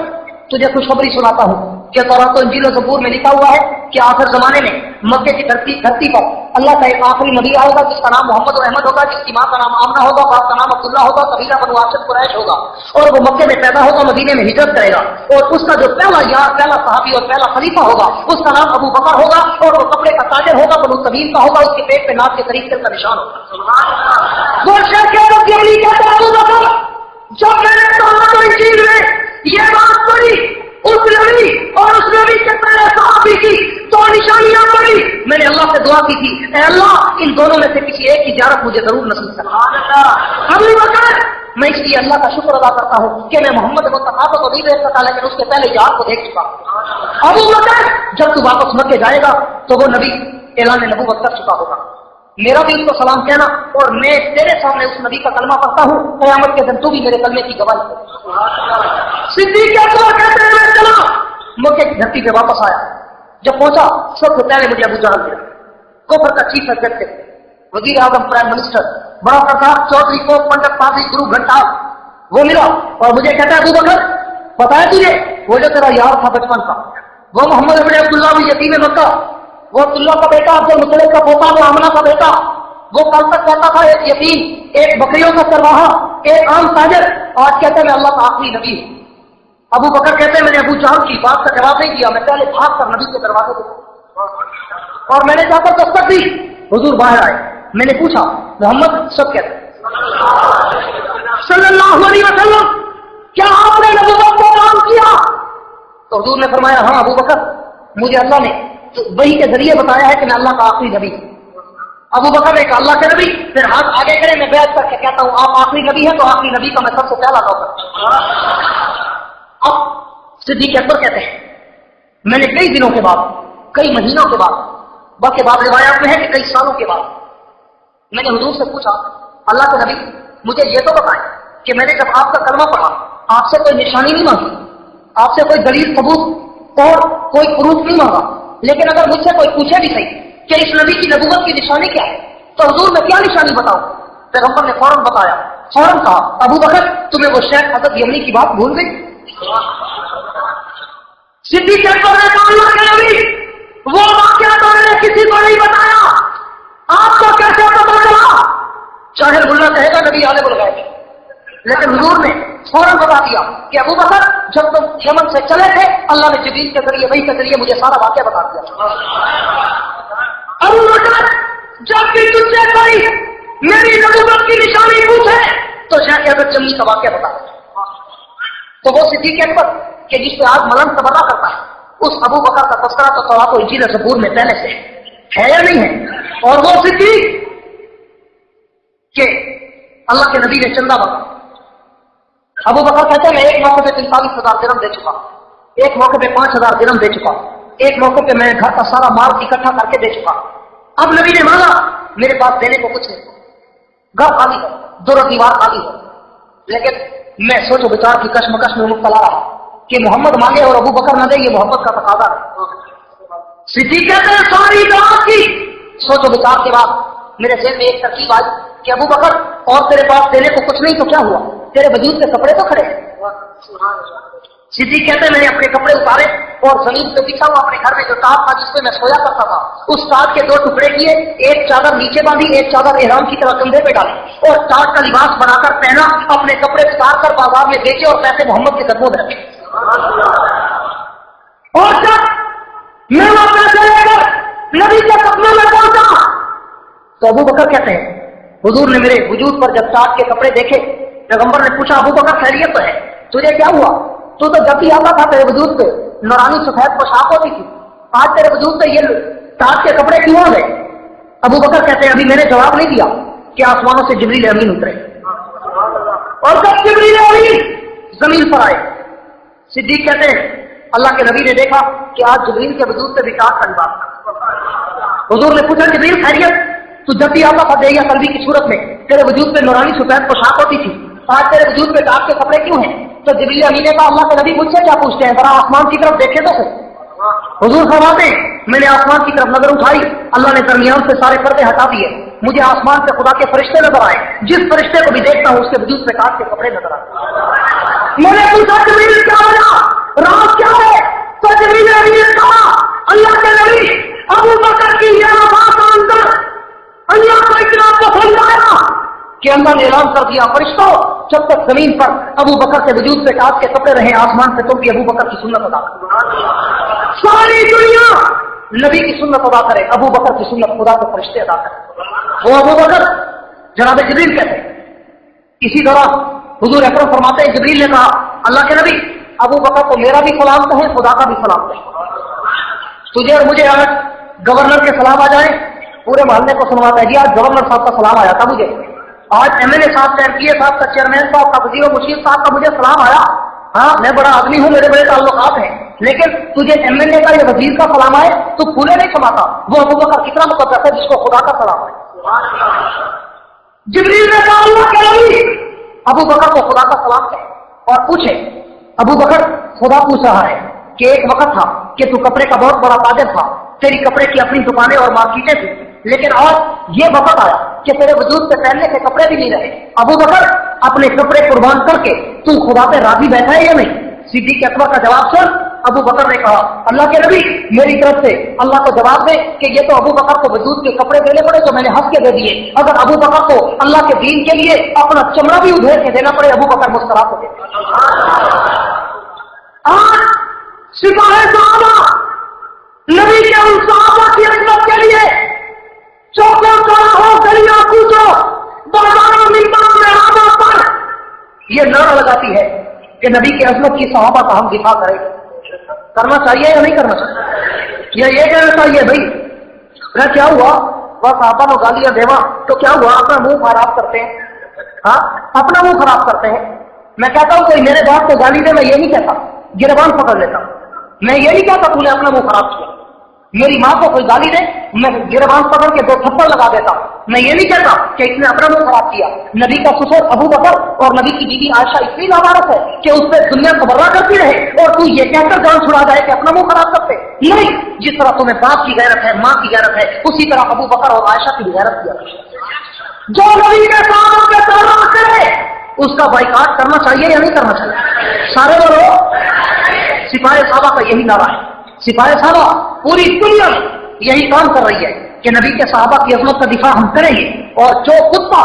A: तुझे खुशखबरी सुनाता हूँ कि तौरात और इंजील और ज़बूर में लिखा हुआ है कि आखिर जमाने में मक्के की धरती पर अल्लाह का एक आखिरी नबी आएगा जिसका नाम मोहम्मद और अहमद होगा, जिसकी माँ का नाम आमना होगा, बाप का नाम अब्दुल्ला होगा, कबीला बनु हाशिम कुरैश होगा और वो मक्के में पैदा होगा, मदीने में हिजरत करेगा और उसका जो पहला यार पहला सहाबी और पहला खलीफा होगा उसका नाम अबू बकर होगा और वो कपड़े का ताजर होगा, बनु तमीम का होगा, उसके पेट पे नाक के करीब तिल का निशान होगा। वो शेख अब्दुल यमनी कहते हैं अबू बकर जब मैंने तौरात और इंजील में ये बात पढ़ी उस नबी और उस नबी के पहले सहाबी की दो निशानियां पड़ी, मैंने अल्लाह से दुआ की थी अल्लाह इन दोनों में से किसी एक की ज़ियारत मुझे जरूर नसीब कर। अबू बकर मैं इसलिए अल्लाह का शुक्र अदा करता हूँ कि मैं मोहम्मद मुस्तफा को नहीं देख सका लेकिन उसके पहले यार को देख चुका। अबू बकर जब तू वापस मक्के जाएगा तो वो नबी ऐलान नबूवत कर चुका होगा, मेरा भी उसको सलाम कहना और मैं तेरे सामने उस नबी का कलमा पढ़ता हूँ, क़यामत के दिन तू भी मेरे कलमे की गवाही दे। सिद्दीक़ कहते हैं मैं चला मक्के की धरती पे वापस आया, जब पहुंचा सबसे पहले मुझे अबू जहल मिला, कुफर का चीफ एग्जीक्यूटिव, वजीर आजम, प्राइम मिनिस्टर, बड़ा प्रताप, चौधरी को पंडित पादी गुरु घंटा वो मिला और मुझे कहता है अबू बकर बताया तुझे वो जो तेरा यार था बचपन का वो मोहम्मद इब्न अब्दुल्लाह यतीम मक्का, वो अब्दुल्ला का बेटा, अब्दुल मुत्तलिब का पोता, वो आमना का बेटा, वो कल तक कहता था एक यतीम, एक बकरियों का चरवाहा, एक आम ताजर, आज कहते हैं मैं अल्लाह का आखिरी नबी हूं। अबू बकर कहते हैं मैंने अबू जहल की बात का जवाब नहीं दिया, मैं पहले भाग कर नबी के दरवाजे पे और मैंने जाकर दस्तक दी, हुजूर बाहर आए, मैंने पूछा मोहम्मद सब कहते सल्लल्लाहु अलैहि वसल्लम क्या आपने नबूवत को काम किया? तो हुजूर ने फरमाया हाँ अबू बकर मुझे अल्लाह ने तो वही के जरिए बताया है कि मैं अल्लाह का आखिरी नबी हूं। अबू बकर ने कहा अल्लाह के नबी, फिर हाथ आगे करे मैं बैठ करके कहता हूं आप आखिरी नबी है तो आखिरी नबी का मैं सबसे पहला नौकर। अब सिद्दीक़ अकबर कहते हैं मैंने कई दिनों के बाद, कई महीनों के बाद, बाकी बाद रिवायात में है कि कई सालों के बाद मैंने हुजूर से पूछा अल्लाह के नबी मुझे ये तो बताएं कि मैंने जब आपका कलमा पढ़ा आपसे कोई निशानी नहीं मांगी, आपसे कोई दलील सबूत और कोई प्रूफ नहीं मांगा, लेकिन अगर मुझसे कोई पूछे भी सही कि इस नबी की नबूवत की निशानी क्या है तो हुजूर मैं क्या निशानी बताऊं? पैगंबर ने फौरन बताया, फौरन कहा अबू बकर तुम्हें वो शेख अब्दुल यमनी की बात भूल गई? सिद्दीक़ अकबर ने कहा अल्लाह के नबी वो वाकया तो मैंने किसी को नहीं बताया, आपको कैसे पता चला? चाहे मुल्ला कहेगा नबी आले बुल गए, लेकिन हुजूर ने फौरन बता दिया कि अबू बकर जब तुम यमन से चले थे अल्लाह ने जिब्रील के जरिए वही के जरिए मुझे सारा वाकया बता दिया। अबू बकर जब भी तुझसे कोई मेरी नबूवत की निशानी पूछे तो शेख अब्दुल यमनी का वाकया बता दे। तो वो सिद्दीक़ अकबर के जिस पे आज मलन तबर्रा करता है उस अबू बकर का तस्करा तो तौरात और इंजील और ज़बूर में पहले से है या नहीं है? और वो सिद्दीक़ के अल्लाह के नबी ने चंदा मांगा। अबू बकर कहते हैं मैं एक मौके पे 43,000 दिरहम दे चुका, एक मौके पे 5,000 दिरहम दे चुका, एक मौके पे मैं घर का सारा माल इकट्ठा करके दे चुका। अब नबी ने मांगा मेरे पास देने को कुछ नहीं, घर खाली है, दो दीवार खाली है, लेकिन मैं सोचो विचार की कश्मकश में मुब्तला रहा कि मोहम्मद मांगे और अबू बकर न दे, ये मोहम्मद का तकादा है। सिद्दीक़ कहते हैं सारी रात की सोचो विचार के बाद میرے ذہن میں ایک ترکیب آئی کہ ابو بکر اور تیرے پاس دینے کو کچھ نہیں تو کیا ہوا، تیرے وجود کے کپڑے تو کھڑے ہیں۔ صدیق کہتے ہیں میں نے اپنے کپڑے اتارے اور زمین پہ بچھا ہوا اپنے گھر میں جو ٹاٹ تھا جس پہ میں سویا کرتا تھا، اس ٹاٹ کے 2 ٹکڑے کیے، ایک چادر نیچے باندھی، ایک چادر احرام کی طرح کندھے پہ ڈالی اور ٹاٹ کا لباس بنا کر پہنا، اپنے کپڑے اتار کر بازار میں بیچے اور پیسے محمد کے قدموں میں رکھے۔ اور جب میں وہ پیسے لے کر نبی کے قدموں میں پہنچا تو ابو بکر کہتے ہیں حضور نے میرے وجود پر جب ٹاٹ کے کپڑے دیکھے، پیغمبر نے پوچھا ابو بکر خیریت تو ہے، تجھے کیا ہوا؟ تو جب بھی آتا تھا تیرے وجود پہ نورانی سفید پوشاک ہوتی تھی، آج تیرے وجود پہ یہ ٹاٹ کے کپڑے کیوں آ گئے؟ ابو بکر کہتے ہیں ابھی میں نے جواب نہیں دیا کہ آسمانوں سے جبریل امین اترے، اور جب جبریل امین زمین پر آئے، صدیق کہتے ہیں اللہ کے نبی نے دیکھا کہ آج جبریل کے وجود پہ بھی ٹاٹ کا لباس تھا۔ حضور نے پوچھا جبریل خیریت؟ تو جب بھی آتا تھا دیگا قلبی کی صورت میں تیرے وجود پہ نورانی سفید پوشاک ہوتی تھی، آج تیرے وجود پہ ٹاٹ کے کپڑے کیوں ہیں؟ تو جبریل امین نے کہا اللہ کے نبی مجھ سے کیا پوچھتے ہیں، ذرا آسمان کی طرف دیکھے تو صحیح۔ حضور فرماتے ہیں میں نے آسمان کی طرف نظر اٹھائی، اللہ نے درمیان سے سارے پردے ہٹا دیے، مجھے آسمان سے خدا کے فرشتے نظر آئے، جس فرشتے کو بھی دیکھتا ہوں اس کے وجود پہ ٹاٹ کے کپڑے نظر آتے۔ میں نے پوچھا جبریل کیا ہوا، راز کیا ہے؟ تو جبریل امین نے کہا اللہ کے نبی ابو بکر کی یہ بات اندر اللہ کو اتنا پسند آیا کہ اللہ نے اعلان کر دیا فرشتوں جب تک زمین پر ابو بکر کے وجود پہ ٹاٹ کے کپڑے رہے آسمان سے تم بھی ابو بکر کی سنت ادا کرو، ساری دنیا نبی کی سنت ادا کرے، ابو بکر کی سنت خدا کے فرشتے ادا کرے۔ وہ ابو بکر جناب جبریل کہتے ہیں۔ اسی طرح حضور اکرم فرماتے ہیں جبریل نے کہا اللہ کے نبی ابو بکر کو میرا بھی سلام کہیں خدا کا بھی سلام کہیں، تجھے اور مجھے آج گورنر کے سلام آ جائیں، پورے محلے کو سنواتا ہے جی آج گورنر صاحب کا سلام آیا تھا مجھے، آج ایم ایل اے صاحب کا، ایم پی اے صاحب کا، چیئرمین صاحب کا، وزیر و مشیر صاحب کا مجھے سلام آیا، ہاں میں بڑا آدمی ہوں، میرے بڑے تعلقات ہیں، لیکن تجھے ایم ایل اے کا یا وزیر کا سلام آئے تو پھولے نہیں سماتا، وہ ابو بکر کتنا مقدس ہے جس کو خدا کا سلام آئے۔ جبریل نے کہا اللہ کے نبی ابو بکر کو خدا کا سلام کہے اور پوچھے ابو بکر خدا پوچھ رہا ہے کہ ایک وقت تھا کہ تو کپڑے کا بہت بڑا تاجر تھا، تیری کپڑے کی اپنی دکانیں اور مارکیٹیں تھیں، لیکن آج یہ وقت آیا کہ تیرے وجود پہ پہننے کے کپڑے بھی نہیں رہے، ابو بکر اپنے کپڑے قربان کر کے تو خدا پہ راضی بیٹھا ہے یا نہیں؟ صدیق اکبر کا جواب سن، ابو بکر نے کہا اللہ کے نبی میری طرف سے اللہ کو جواب دے کہ یہ تو ابو بکر کو وجود کے کپڑے دینے پڑے تو میں نے ہنس کے دے دیے، اگر ابو بکر کو اللہ کے دین کے لیے اپنا چمڑا بھی ادھیر کے دینا پڑے ابو بکر مسکرا کو دے۔ آج سپاہی صحابہ نبی کے ان صحابہ کی عظمت کے لیے چوکوں چوراہوں گلیاں کوچوں بازاروں منبروں محرابوں پر یہ نعرہ لگاتی ہے کہ نبی کی عظمت کی صحابہ کا ہم دفاع کریں، کرنا چاہیے یا نہیں کرنا چاہیے؟ یہ کہنا چاہیے بھائی کیا ہوا وہ صحابہ کو گالیاں دیوا تو کیا ہوا، اپنا منہ خراب کرتے ہیں، ہاں اپنا منہ خراب کرتے ہیں۔ میں کہتا ہوں کوئی میرے باپ کو گالی دے میں یہ نہیں کہتا گربان پکڑ لیتا، میں یہ نہیں کہتا تو نے اپنا منہ خراب کیا، میری ماں کو کوئی گالی دے میں گربان پکڑ کے 2 تھپڑ لگا دیتا، میں یہ نہیں کہتا کہ اس نے اپنا منہ خراب کیا۔ نبی کا سسر ابو بکر اور نبی کی بیوی عائشہ اتنی نامارس ہے کہ اس پہ دنیا تبرہ کرتی رہے اور تو یہ کہہ کر جان چھڑا جائے کہ اپنا منہ خراب کرتے نہیں، جس طرح تمہیں باپ کی غیرت ہے، ماں کی غیرت ہے، اسی طرح ابو بکر اور عائشہ کی غیرت کیا۔ جو نبی کے صحابہ پہ تبرہ کرے اس کا بائیکاٹ کرنا چاہیے یا نہیں کرنا چاہیے؟ سارے بولو۔ سپاہی صحابہ کا یہی نعرہ ہے، سپاہی صحابہ پوری دنیا یہی کام کر رہی ہے کہ نبی کے صحابہ کی عظمت کا دفاع ہم کریں گے، اور جو کتا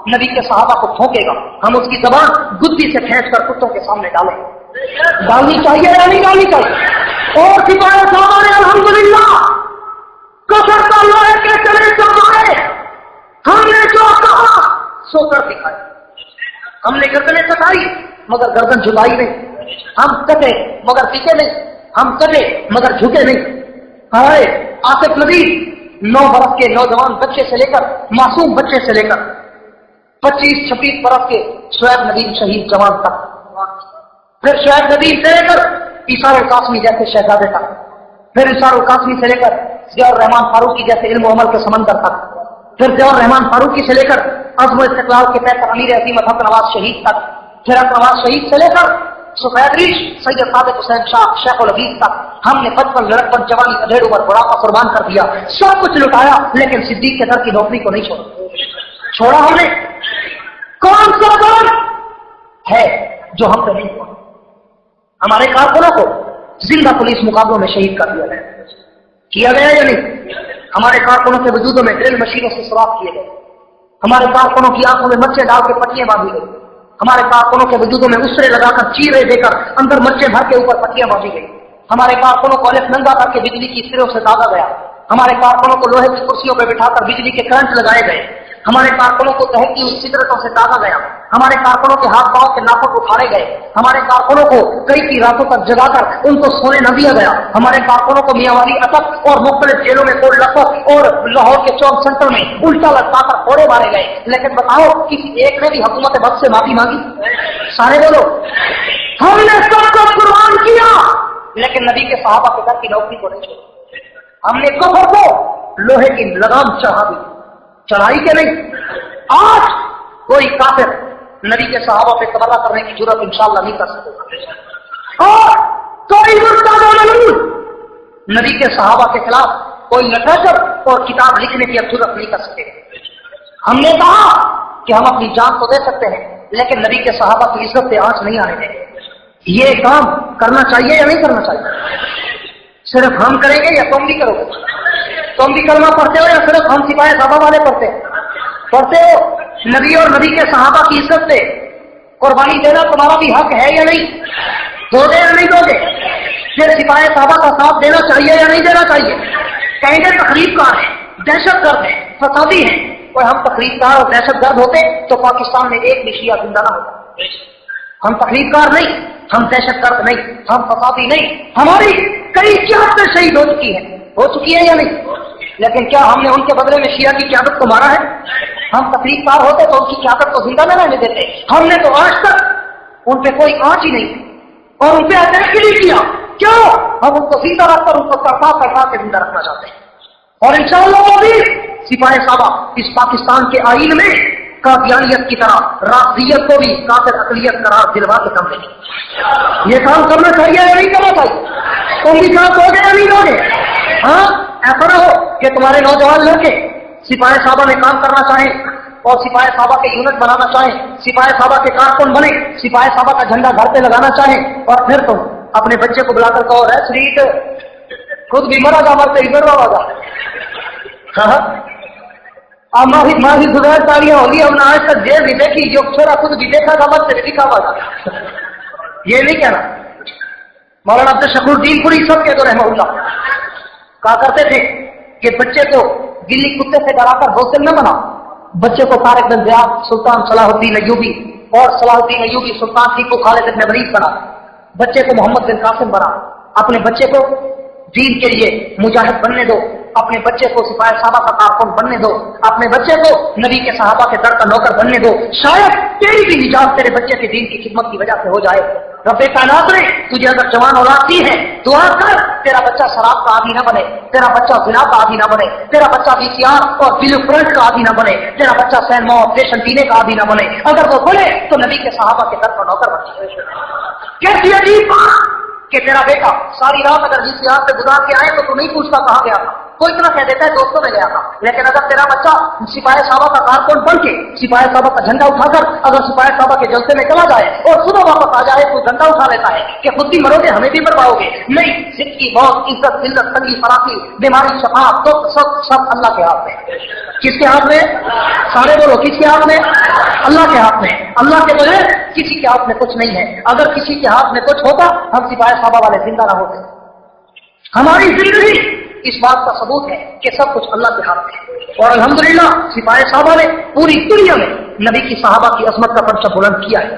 A: نبی کے صحابہ کو پھونکے گا ہم اس کی زبان گدی سے کھینچ کر کتوں کے سامنے ڈالیں گے۔ ڈالنی چاہیے یا نہیں ڈالنی چاہیے؟ اور سپاہی صحابہ نے الحمدللہ کفر کا لوہے کے چلے چلائے، ہم نے جو کہا سو کر دکھایا، ہم نے گردنیں کٹائی مگر گردن جھکائی نہیں، ہم کٹے مگر پیچھے نہیں، ہم کٹے مگر جھکے نہیں۔ ہائے آصف نبی 9 برس کے نوجوان بچے سے لے کر معصوم بچے سے لے کر 25-26 برس کے شعیب ندیم شہید جوان تک، پھر شعیب ندیم سے لے کر عیسار القاسمی جیسے شہزادے تک، پھر عیسار القاسمی سے لے کر ضیاء الرحمان فاروقی جیسے علم و عمل کے سمندر تک، پھر ضیاء الرحمان فاروقی سے لے کر عزم و استقلال کے پیکر امیر عظیم حق نواز شہید تک، پھر حق نواز شہید سے لے کر सफेद रीश सैयद सादिक हुसैन शाह शेख उल हदीस तक हमने बचपन लड़कपन जवानी अधेड़ उम्र बुढ़ापा कुर्बान कर दिया, सब कुछ लुटाया, लेकिन सिद्दीक के दर की नौकरी को नहीं छोड़ा हमने। कौन सा दौर है जो हम पे नहीं हुआ? हमारे कारकुनों को जिंदा पुलिस मुकाबलों में शहीद कर दिया गया या नहीं? हमारे कारकुनों के वजूदों में ड्रिल मशीनों से सुराख किए गए, हमारे कारकुनों की आंखों में मर्चे डाल के पट्टियां बांधी गई, हमारे कारकुनों के वजूदों में उसरे लगाकर चीरे देकर अंदर मर्चे भर के ऊपर पट्टियां बांधी गई, हमारे कारकुनों को अलग नंगा करके बिजली की सिरों से दागा गया, हमारे कारकुनों को लोहे की कुर्सियों पर बिठाकर बिजली के करंट लगाए गए, हमारे कारकुनों को दहकती हुई सिगरेटों से दागा गया, हमारे कारकुनों के हाथ पांव के नाखून उखाड़े गए, हमारे कारकुनों को कई की रातों तक जगाकर उनको सोने न दिया गया, हमारे कारकुनों को मियांवाली अटक और मुख्तलिफ जेलों में कोड लखपत और लाहौर के चौक सेंटर में उल्टा लटकाकर फोड़े मारे गए। लेकिन बताओ किसी एक ने भी हुकूमत वक्त से माफी मांगी? सारे बोलो हमने सबको कुर्बान किया, लेकिन नबी के सहाबा के घर की नौकरी को नहीं छोड़ा। हमने कुफ्र को लोहे की लगाम चढ़ा दी, चढ़ाई के नहीं। आज कोई काफिर नबी के सहाबा पे तबर्रा करने की जुर्रत इंशाअल्लाह नहीं कर सकेगा, और कोई मुर्तद नबी के सहाबा के खिलाफ कोई लिटरेचर और किताब लिखने की जुर्रत नहीं कर सकेगा। हमने कहा कि हम अपनी जान तो दे सकते हैं, लेकिन नबी के सहाबा की इज्जत पे आंच नहीं आने देंगे। ये काम करना चाहिए या नहीं करना चाहिए? सिर्फ हम करेंगे या तुम भी करोगे? तुम भी कलमा पढ़ते हो या सिर्फ हम सिपाही साहबा वाले पढ़ते हो? नबी और नबी के सहाबा की इज्जत पे कुर्बानी देना तुम्हारा भी हक है या नहीं? दोगे या नहीं दोगे? फिर सिपाही साहबा का साथ देना चाहिए या नहीं देना चाहिए? कहेंगे तकरीबकार है, दहशतगर्द है, फसादी है। कोई हम तकरीबकार और दहशतगर्द होते तो पाकिस्तान में एक भी शिया जिंदा ना होता। हम तकरीबकार नहीं, हम दहशतगर्द नहीं, हम फसादी नहीं। हमारी कई क़यादतें शहीद हो चुकी है या नहीं? लेकिन क्या हमने उनके बदले में शिया की क़यादत को मारा है? हम तकरीबकार होते तो उनकी क़यादत को जिंदा न रहने देते। हमने तो आज तक उन पे कोई आंच ही नहीं और उन पे अटैक ही नहीं किया। क्यों? हम उनको जिंदा रखकर उनको तड़पा के जिंदा रखना चाहते हैं। और इंशाअल्लाह वो भी सिपाही साहबा इस पाकिस्तान के आईन में कादियानियत की तरह राष्ट्रीयत को भी काफिर अकलियत करार दिलवा के काम देंगे। ये काम करना चाहिए या नहीं करना चाहिए? तुम भी साथ दोगे या नहीं दोगे? हाँ, ऐसा ना हो कि तुम्हारे नौजवान लड़के सिपाही साहबा में काम करना चाहें और सिपाही साहबा के यूनिट बनाना चाहें, सिपाही साहबा के कारकुन बने, सिपाही साहबा का झंडा घर पे लगाना चाहें, और फिर तुम अपने बच्चे को बुलाकर कहो रे शरीक खुद भी मरा जा, मरते इधर रहा। अब माही सुधार तालियां होगी, हमने आज तक जेल भी देखी, जो छोरा खुद भी देखा था मत से दिखा हुआ था। ये नहीं कहना। मौलाना अब्दुल शकूरुद्दीन पुरी सब के तो रहमतुल्लाह कहा करते थे कि बच्चे को गिल्ली कुत्ते से डराकर बोतल न बनाओ, बच्चे को तारिक बिन ज़ियाद, सुल्तान सलाहुद्दीन अय्यूबी और सलाहुद्दीन अय्यूबी सुल्तान को खालिद इब्न वलीद बना, बच्चे को मोहम्मद बिन कासिम बना। अपने बच्चे को दीन के लिए मुजाहिद बनने दो, अपने बच्चे को सिपाही साहबा का कारकुन बनने दो, अपने बच्चे को नबी के सहाबा के दर का नौकर बनने दो। शायद तेरी भी निजात तेरे बच्चे के दीन की खिदमत की वजह से हो जाए। रब्बे कायनात ने तुझे अगर जवान औलाद दी है, दुआ कर तेरा बच्चा शराब का आदी ना बने, तेरा बच्चा जिना का आदी ना बने, तेरा बच्चा VCR और ब्लू प्रिंट का आदी ना बने, तेरा बच्चा सैनमा और फैशन पीने का आदी ना बने। अगर वो बोले तो नबी के सहाबा के दर का नौकर बन जाए। कैसी अजीब बात कि तेरा बेटा सारी रात अगर VCR से गुजार के आए तो तू नहीं पूछता कहाँ गया था, कोई इतना कह देता है दोस्तों में गया था। लेकिन अगर तेरा बच्चा सिपाही साहबा का कारकुन बन के सिपाही साहबा का झंडा उठाकर अगर सिपाही साहबा के जलसे में चला जाए और सुबह वापस आ जाए तो झंडा उठा लेता है कि खुद भी मरोगे हमें भी मरवाओगे। नहीं, जिंदगी मौत इज्जत जिल्लत तंगी फराकी बीमारी शफा सब अल्लाह के हाथ में। किसके हाथ में? सारे बोलो किसके हाथ में? अल्लाह के हाथ में। अल्लाह के बगैर किसी के हाथ में कुछ नहीं है। अगर किसी के हाथ में कुछ होता हम सिपाही साहबा वाले जिंदा ना होते। हमारी जिंदगी इस बात का सबूत है कि सब कुछ अल्लाह के हाथ में है। और अल्हम्दुलिल्लाह सिपाही साहबा ने पूरी दुनिया में नबी की सहाबा की अजमत का परचम बुलंद किया है।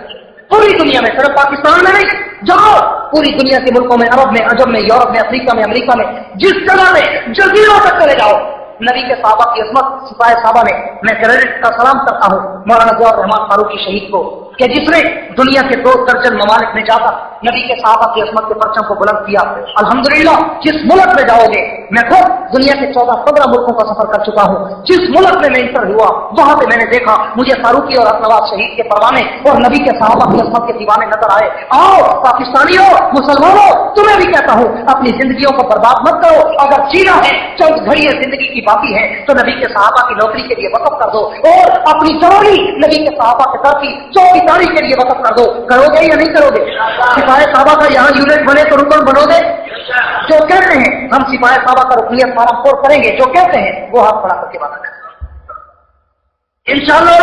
A: पूरी दुनिया में, सिर्फ पाकिस्तान में नहीं, जाओ पूरी दुनिया के मुल्कों में, अरब में, अजम में, यूरोप में, अफ्रीका में, अमेरिका में, जिस जगह में जजीरों तक चले जाओ नबी के सहाबा की अजमत सिपाही साहबा ने। मैं क्रेडिट का सलाम करता हूँ मौलाना ज़िया रहमान फारूकी शहीद को कि जिसने दुनिया के 2 दर्जन ममालिक में जाकर नबी के साहबा की असमत के परचम को बुलंद किया। अल्हम्दुलिल्लाह, जिस मुल्क में जाओगे, मैं खुद दुनिया के 14-15 मुल्कों का सफर कर चुका हूँ, जिस मुल्क में मैं इंटर हुआ वहां पे मैंने देखा मुझे फारूकी और नवाज शहीद के परवाने और नबी के साहबा की असमत के दीवाने नजर आए। आओ पाकिस्तानियों, मुसलमानों, तुम्हें भी कहता हूँ अपनी जिंदगियों को बर्बाद मत करो। अगर जीना है, चंद घड़ियां जिंदगी की बाकी है, तो नबी के साहबा की नौकरी के लिए वक़्फ़ कर दो और अपनी जवानी नबी के साहबा के दर की चौकीदारी के लिए वक़्फ़ कर दो। करोगे या नहीं करोगे? सिपाही साहबा का यहाँ यूनिट बने तो रुकन बनोगे? जो कहते हैं हम सिपाही साहबा का रुकनियत फार्म फोर करेंगे, जो कहते हैं वो हाथ खड़ा करके बात करें इंशाअल्लाह।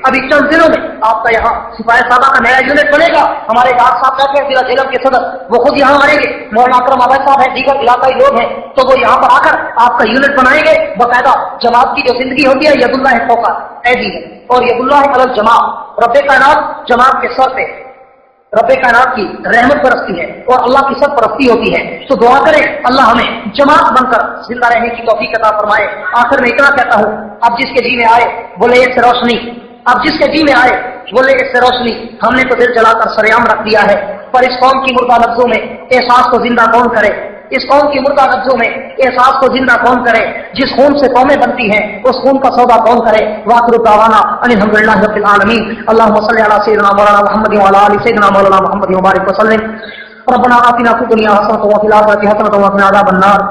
A: अभी चंद दिनों में आपका यहाँ सिपाही साहबा का नया यूनिट बनेगा। हमारे गार्ड साहब बैठे हैं जिला जेलम के सदर, वो खुद यहाँ आएंगे। मौलाना अकरम अवैध साहब है, दीगर इलाकाई लोग हैं, तो वो यहाँ पर आकर आपका यूनिट बनाएंगे। बाकायदा जमात की जो जिंदगी होती है यदुल्लाह फौका ऐदी है और यदुल्लाह अलल जमात, रब्बे कायनात जमात के सर पे रब्बे कायनात की रहमत बरसती है और अल्लाह की सरपरस्ती होती है। तो दुआ करें अल्लाह हमें जमात बनकर जिंदा रहने की तौफीक अता फरमाए। आखिर में इतना कहता हूँ, अब जिसके जी में आए बोले इससे रोशनी, अब जिसके जी में आए बोले इससे रोशनी। हमने तो दिल जलाकर सरेआम रख दिया है, पर इस कौम की मुर्दा लफ्जों में एहसास को जिंदा कौन करे? इस कौम की मुर्दा लफ्जों में एहसास को जिंदा कौन करे? जिस खून से कौमें बनती हैं उस खून का सौदा कौन करे? वाखिरु दावाना अल्हम्दुलिल्लाहि रब्बिल आलमीन। अल्लाहुम्मा सल्लि अला सय्यिदिना मौलाना मुहम्मद व अला आलि सय्यिदिना मौलाना मुहम्मद व बारिक वसल्लिम। रब्बना आतिना फिद दुनिया हसनतन व फिल आखिरति हसनतन व क़िना अज़ाबन नार।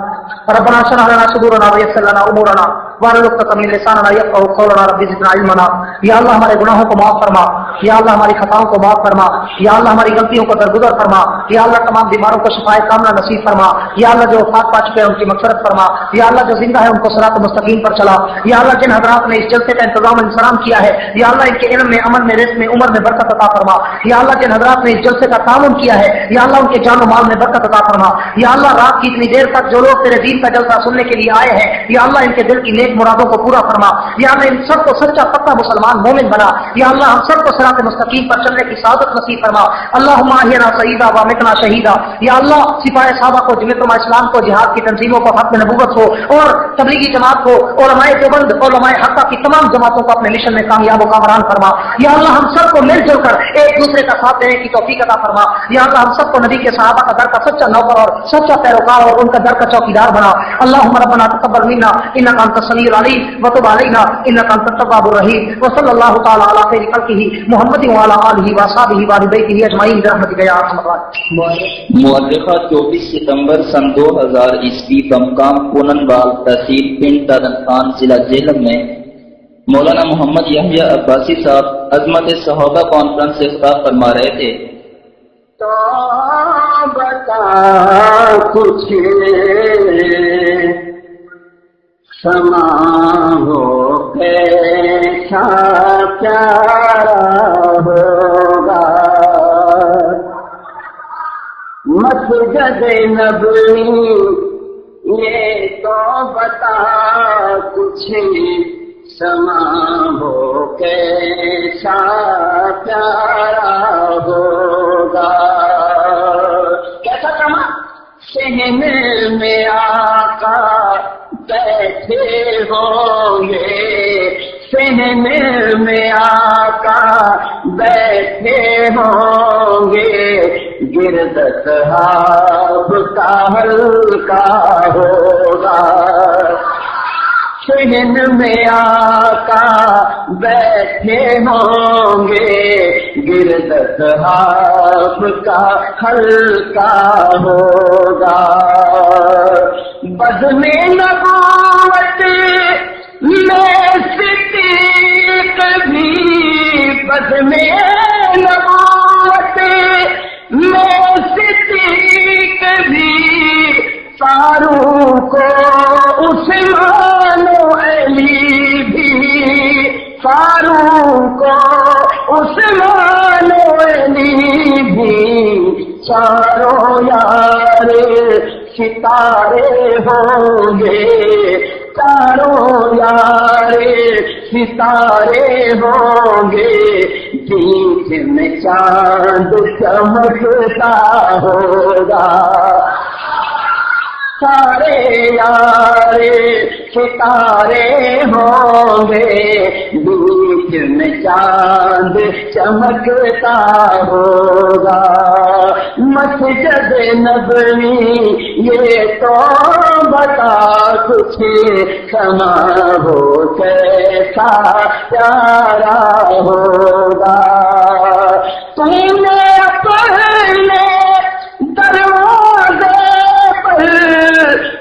A: रब्बना शरह लना सुदूरना व यस्सिर लना उमूरना वाहलुल उक़दतम मिन लिसानिना यफ़क़हू क़ौलना रब्बि ज़िदना इल्मा। या अल्लाह हमारे गुनाहों को माफ फरमा, या अल्लाह हमारी खताओं को माफ फरमा, या अल्लाह हमारी गलतियों को दरगुजर फरमा, या अल्लाह तमाम बीमारों को शिफाए कामना नसीब फरमा, या अल्लाह जो वफ़ात पा चुके हैं उनकी मग़फ़िरत फरमा, या अल्लाह जो जिंदा है उनको सिरात मुस्तकीम पर चला, या अल्लाह जिन हज़रात ने इस जलसे का इंतजाम इंतजाम किया है, या अल्लाह इनके इल्म में, अमल में, रिज़्क़ में, उम्र में बरकत अता फरमा, या अल्लाह जिन हज़रात ने इस जलसे का तामुन किया है, या अल्लाह उनके जान और माल में बरकत अता फरमा, या अल्लाह रात की इतनी देर तक जो लोग तेरे दीन का जलसा सुनने के लिए आए हैं, या अल्लाह इनके दिल की नेक मुरादों को पूरा फरमा, या अल्लाह इन सबको सच्चा पक्का मुसलमान मोमिन बना, या अल्लाह हम सबको सिरात मुस्तकीम पर चलने की सआदत नसीब फरमा। अल्लाहुम्मा अहयना सईदा व अमितना शहीदा। या अल्लाह सिपाही साहबा को, जमीयत इस्लाम को, जिहाद की तंजीमों को, हक में नबूवत हो और तबलीगी जमात को, उलमाए देवबंद, उलमाए हक्का की तमाम जमातों को अपने मिशन में कामयाब व कामरान फरमा। या अल्लाह हम सबको मिलजुल कर एक दूसरे का साथ देने की तौफीक अता फरमा। या अल्लाह हम सबको नबी के सहाबा का दर का सच्चा नौकर और सच्चा पैरोकार और उनका दर का चौकीदार बना। अल्लाहुम्मा रब्बना तक़ब्बल मिन्ना इन्नका अंतस समीउल अलीम व तुब अलैना इन्नका अंतत तव्वाबुर रहीम। व सल्लल्लाहु तआला अला खैरि खल्क़िही मुहम्मद व अला आलिहि व असहाबिही व अहलि बैतिही अजमईन बिरहमतिका या अरहमर राहिमीन।
B: मुअर्रिखा 24 सितंबर सन 2000 ईस्वी बमकाम पूननवाल तहसील पिंड तादन खान जिला जेलम में मौलाना मोहम्मद यहया अब्बासी साहब अजमत सहाबा कॉन्फ्रेंस से खिताब फरमा रहे थे।
C: तो बता कुछ समा हो कैसा प्यारा होगा, मस्जिद नबवी ये तो बता कुछ समा हो कैसा प्यारा होगा। कैसा समा? सहन में आका बैठे होंगे, सहन में आका बैठे होंगे, गिरदत हाब का हल्का होगा। सहन में आका बैठे होंगे, गिरदत हाब का हल्का होगा। बज़्म नबूवत में सिद्दीक़ भी, बज़्म नबूवत में सिद्दीक़ भी, फारूक उस्मान अली भी, फारूक उस्मान अली भी, चारों यार सितारे होंगे, चारों यार सितारे होंगे, बीच में चांद चमकता होगा। سارے یار ستارے ہوں گے، بیچ میں چاند چمکتا ہوگا، مسجد نبوی یہ تو بتا کچھ سما ہو کیسا پیارا ہوگا، تم نے اپنے دروازے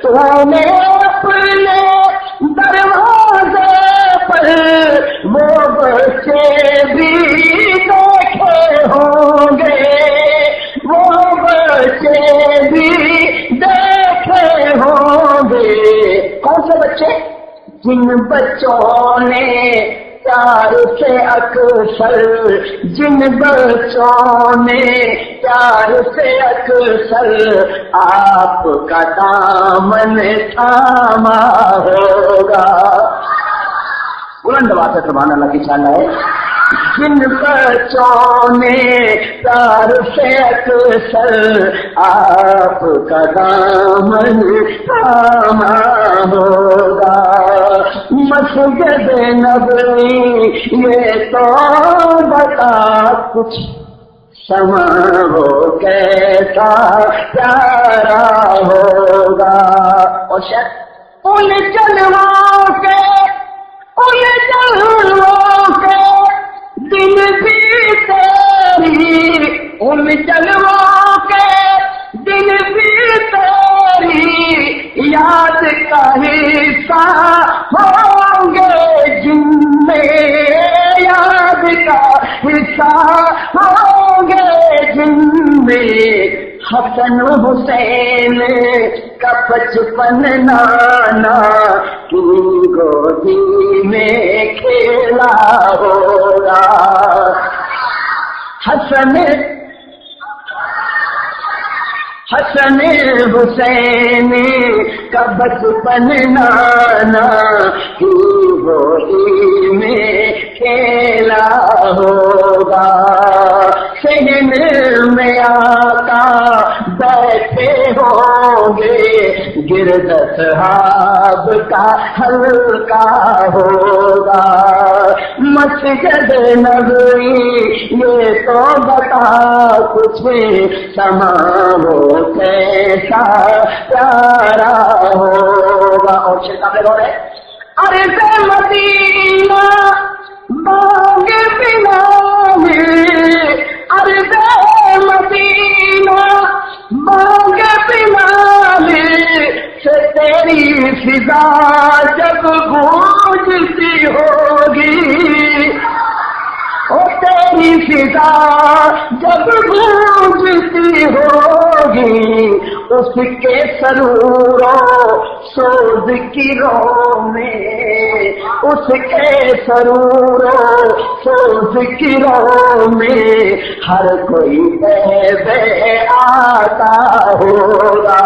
C: تو نے اپنے دروازے پر وہ بچے بھی دیکھے ہوں گے، وہ بچے بھی دیکھے ہوں گے، کون سے بچے؟ جن بچوں نے پیار سے اکثر، جن بچوں نے پیار سے اکثر آپ کا دامن تھاما ہوگا، بلند آواز سے سبحان اللہ کی شان ہے، جن بچوں نے پیار سے اکثر آپ کا دامن تھاما ہوگا، مسجد نبوی یہ تو بتا کچھ سما ہو کیسا پیارا ہوگا، اور شاید ان جلووں کے دن بھی تیری، ان جلووں کے دن بھی تیری یاد کا حصہ ہوں گے، جن میں یاد کا حصہ ہوں گے، جن میں حسن حسین کا بچپن نانا کی گودی میں کھیلا ہوگا، حسن حسین کا بچپن نانا کی گودی میں کھیلا ہوگا، سہن میں آقا بیٹھے ہوں گے، گرد صحاب کا حلقہ ہوگا، مسجد نبوی یہ تو بتا کچھ سما ہو کیسا پیارا ہوگا، اور شرکا بول رہے عرض مدینہ باغ بنا میں، عرض مدینہ باغ بنا میں سے تیری فضا جب گونجتی ہوگی، او تیری فضا جب گونجتی ہوگی، اس کے سروروں سوز کی رو میں، اس کے سروروں سوز کی رو میں ہر کوئی بے آتا ہوگا،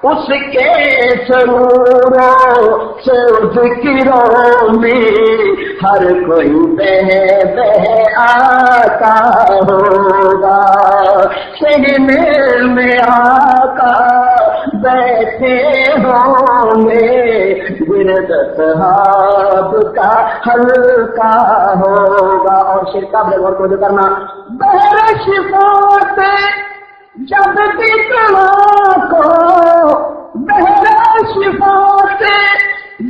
C: اس کے سروروں سے ذکروں میں ہر کوئی بہ آتا ہوگا، سہنے میں آقا بیٹھے ہوں گے، گرد صحاب کا حلقہ ہوگا، اور شرکا بغور کو جو کرنا بہر شفاعت جب بتنا کو، بہر شفاعت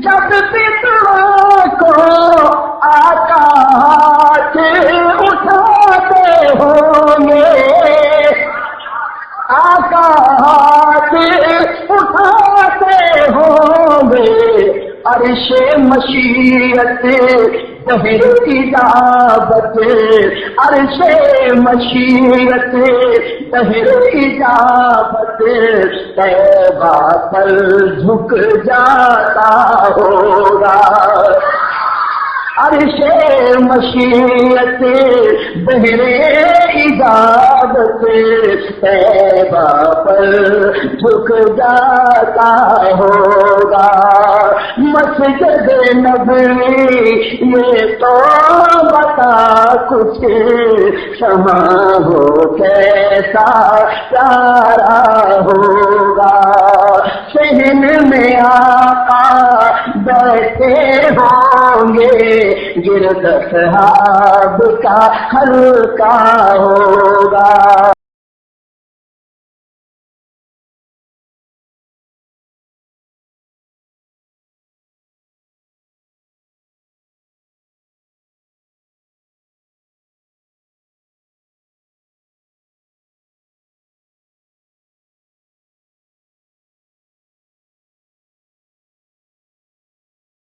C: جب بتنا کو آقا ہاتھ اٹھاتے ہوں گے، آقا ہاتھ اٹھاتے ہوں گے، عرش مشیت دہر اجابت، عرش مشیت دہر اجابت طیبہ پر جھک جاتا ہوگا، عرش مشیت بہرے اجازت طیبہ پر جھک جاتا ہوگا مسجد نبوی یہ تو بتا کچھ شمع ہو کیسا پیارا ہوگا صحن میں آقا بیٹھے ہوں گے گرد صحاب کا حلقہ ہوگا